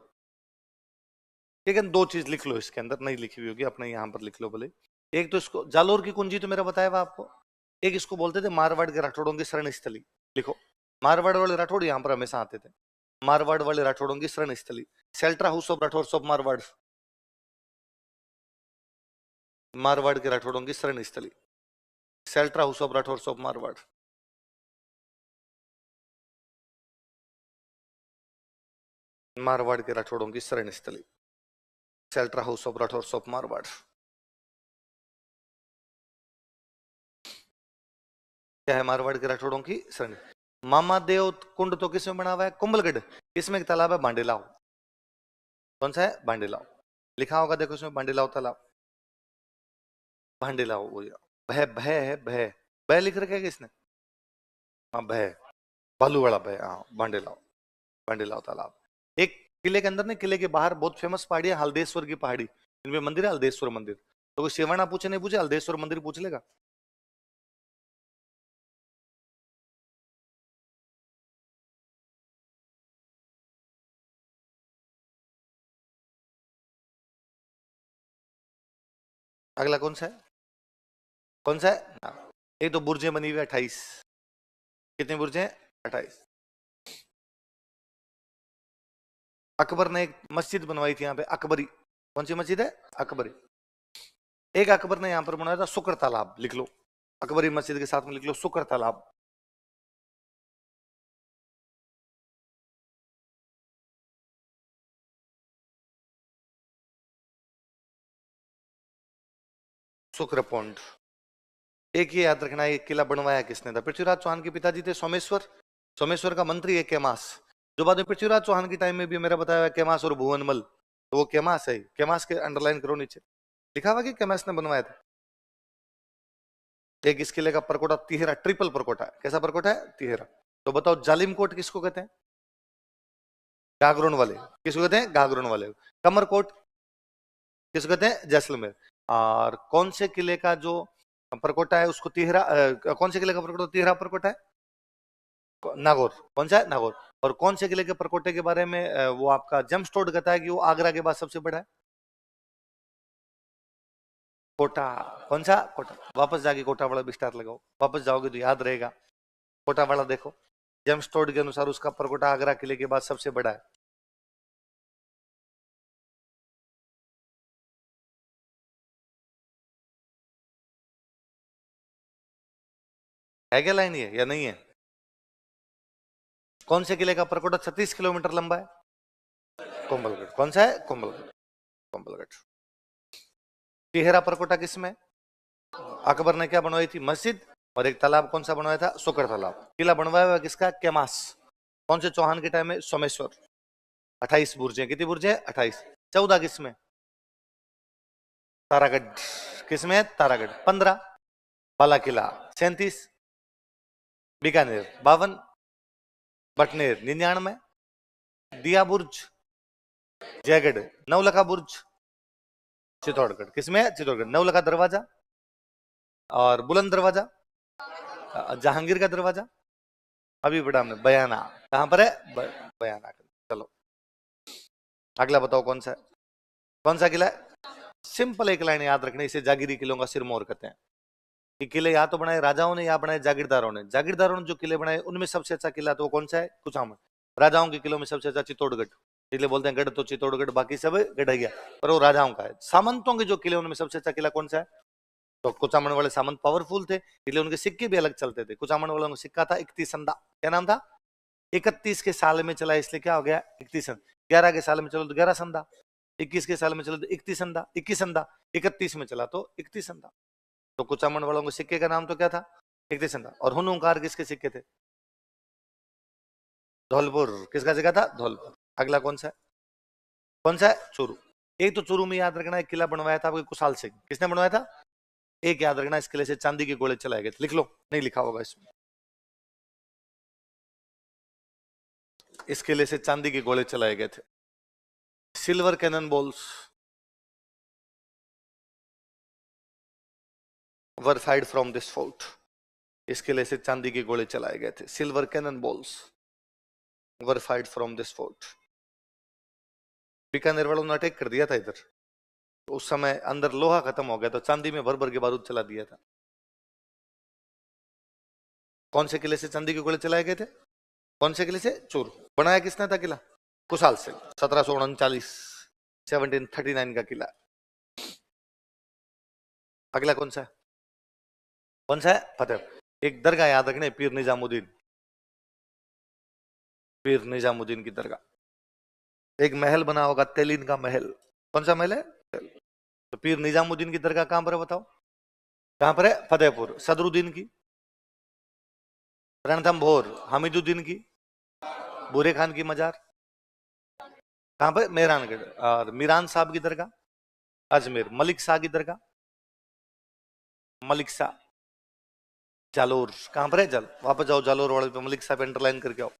ठीक है, दो चीज लिख लो इसके अंदर, नहीं लिखी हुई होगी, अपने यहाँ पर लिख लो बोले। एक तो इसको जालोर की कुंजी तो मेरा बताया हुआ आपको, एक इसको बोलते थे मारवाड़ के राठौड़ों की शरण स्थली। लिखो, मारवाड़ वाले राठौड़ यहाँ पर हमेशा आते थे, मारवाड़ वाले राठौड़ों की शरण स्थली, shelter house of Rathore of Marwar, Marwar के राठौड़ों की शरण स्थली, shelter house of Rathore of Marwar. Marwar के राठौड़ों की शरण स्थली, shelter house of Rathore of Marwar. क्या है, मारवाड़ के राठौड़ों की शरण। मामा देव कुंड तो किसमें बना हुआ है, कुंभलगढ़। किसमें एक तालाब है, बांडेलाव। कौन सा है, बांडेलाव। लिखा होगा देखो इसमें, बांडेलाव तालाब, बांडेलाव हो गया। भय, भय है, भय, भय लिख रखा है किसने, हाँ भय, भालू वाला भय, हाँ बांडेलाव, बांडेलाव तालाब। एक किले के अंदर नहीं, किले के बाहर बहुत फेमस पहाड़ी है, हल्देश्वर की पहाड़ी, इनमें मंदिर है, हल्देश्वर मंदिर। तो कोई सेवाना पूछे नहीं पूछे, हल्देश्वर मंदिर पूछ लेगा। अगला कौन सा है, कौन सा है, हाँ। एक तो बुर्जें बनी हुई 28, कितनी बुर्जें, 28। अकबर ने एक मस्जिद बनवाई थी यहाँ पे, अकबरी। कौन सी मस्जिद है, अकबरी। एक अकबर ने यहाँ पर बनाया था शुक्र तालाब, लिख लो, अकबरी मस्जिद के साथ में लिख लो शुक्र तालाब। शुक्र पौंड। एक ही याद रखना, एक किला बनवाया किसने था, पृथ्वीराज चौहान के पिताजी थे सोमेश्वर, सोमेश्वर का मंत्री है कैमास, जो बाद में पृथ्वीराज चौहान के टाइम में भी मेरा बताया हुआ कैमास और भुवनमल, तो वो कैमास है, कैमास के अंडरलाइन करो नीचे, लिखा हुआ कि कैमास ने बनवाया था। एक इस किले का परकोटा तिहेरा, ट्रिपल परकोटा है, कैसा परकोटा है, तिहेरा। तो बताओ जालिम कोट किसको कहते हैं, गागरोन वाले, किसको कहते हैं, गागरोन वाले। कमरकोट किसको कहते हैं, जैसलमेर। और कौन से किले का जो परकोटा है उसको तिहरा, कौन से किले का परकोटा तिहरा परकोटा है, नागौर। कौन सा है, नागौर। और कौन से किले के परकोटे के बारे में वो आपका जेम्स टोड कहता है कि वो आगरा के बाद सबसे बड़ा है, कोटा। कौन सा, कोटा। वापस जाके कोटा वाला भी स्टार लगाओ, वापस जाओगे तो याद रहेगा, कोटा वाला देखो, जेम्स टोड के अनुसार उसका परकोटा आगरा किले के बाद सबसे बड़ा है क्या लाइन ये या नहीं है। कौन से किले का परकोटा 36 किलोमीटर लंबा है, कोम्बलगढ़। कौन सा है, कोम्बलगढ़, कोम्बलगढ़। तिहेरा परकोटा किसमें, अकबर ने क्या बनवाई थी, मस्जिद, और एक तालाब कौन सा बनवाया था, सुकर तालाब। किला बनवाया हुआ किसका, कैमास। कौन से चौहान के टाइम में, सोमेश्वर। 28 बुर्जे, कितनी बुर्जे, 28। 14 किसमें, तारागढ़, किसमें, तारागढ़। 15 बाला किला, 37 बीकानेर, 52 बटनेर, 99 दिया बुर्ज, जयगढ़, नवलखा बुर्ज, चित्तौड़गढ़। किसमें, चित्तौड़गढ़। नवलखा दरवाजा और बुलंद दरवाजा, जहांगीर का दरवाजा, अभी बड़ा हमने बयाना, कहां पर है, बयाना। चलो अगला बताओ कौन सा है, कौन सा किला है। सिंपल एक लाइन याद रखनी, इसे जागीरी किलों का सिरमौर कहते हैं। कि किले या तो बनाए राजाओं ने या बनाए जागीरदारों ने, जागीरदारों ने जो किले बनाए उनमें सबसे अच्छा किला तो कौन सा है, कुचामन। राजाओं के किलों में सबसे अच्छा चित्तौड़गढ़, इसलिए बोलते हैं गढ़ तो चित्तौड़गढ़ बाकी सब गढ़िया, पर वो राजाओं का है। सामंतों के जो किले उनमें सबसे अच्छा किला कौन सा है, तो कुचामन वाले सामंत पावरफुल थे, इसलिए उनके सिक्के भी अलग चलते थे। कुचामन वालों का सिक्का था 31 संदा, क्या नाम था, 31 के साल में चला, इसलिए क्या हो गया, 31। 11 के साल में चलो तो 11 संदा, 21 के साल में चलो तो 31 संदा, 21 संदा, 31 में चला तो 31 संदा। तो कुचामन वालों के सिक्के का नाम तो क्या था? कीर्तिसेन था। और हुनूकार किसके सिक्के थे? धौलपुर। किसका सिक्का था? धौलपुर। अगला कौन सा है? कौन सा है? चूरू। एक तो चूरू में याद रखना, एक किला बनवाया था आपके कुशाल सिंह। किसने बनवाया था? एक याद रखना, इस किले से चांदी के गोले चलाए गए थे। लिख लो, नहीं लिखा होगा इसमें। इस किले से चांदी के गोले चलाए गए थे। Silver cannon balls were fired from this fort. इस किले से चांदी के गोले चलाए गए थे। Silver cannon balls were fired from this fort. Bikaner वालों ने अटैक कर दिया था इधर, तो उस समय अंदर लोहा खत्म हो गया, तो चांदी में भर भर के बारूद चला दिया था। कौन से किले से चांदी के गोले चलाए गए थे? कौन से किले से? चूरू। बनाया किसने था किला? कुशाल से। 1739, 1739 का किला। अगला कौन सा है? कौन सा है? फतेह। एक दरगाह याद रखने, पीर निजामुद्दीन। पीर निजामुद्दीन की दरगाह। एक महल बना होगा, तेलिन का महल। कौन सा महल है? तो पीर निजामुद्दीन की दरगाह कहां पर है बताओ? कहां पर है? फतेहपुर। सदरुद्दीन की? रणथंभौर। हमीदुद्दीन की? बूरे खान की मजार कहां पर? मेहरानगढ़। और मीरान साहब की दरगाह? अजमेर। मलिक शाह की दरगाह? मलिक शाह जालोर। कहां पर है? जल। वापस जाओ जालोर वाले पे, मलिक शाह पे अंडरलाइन करके आओ।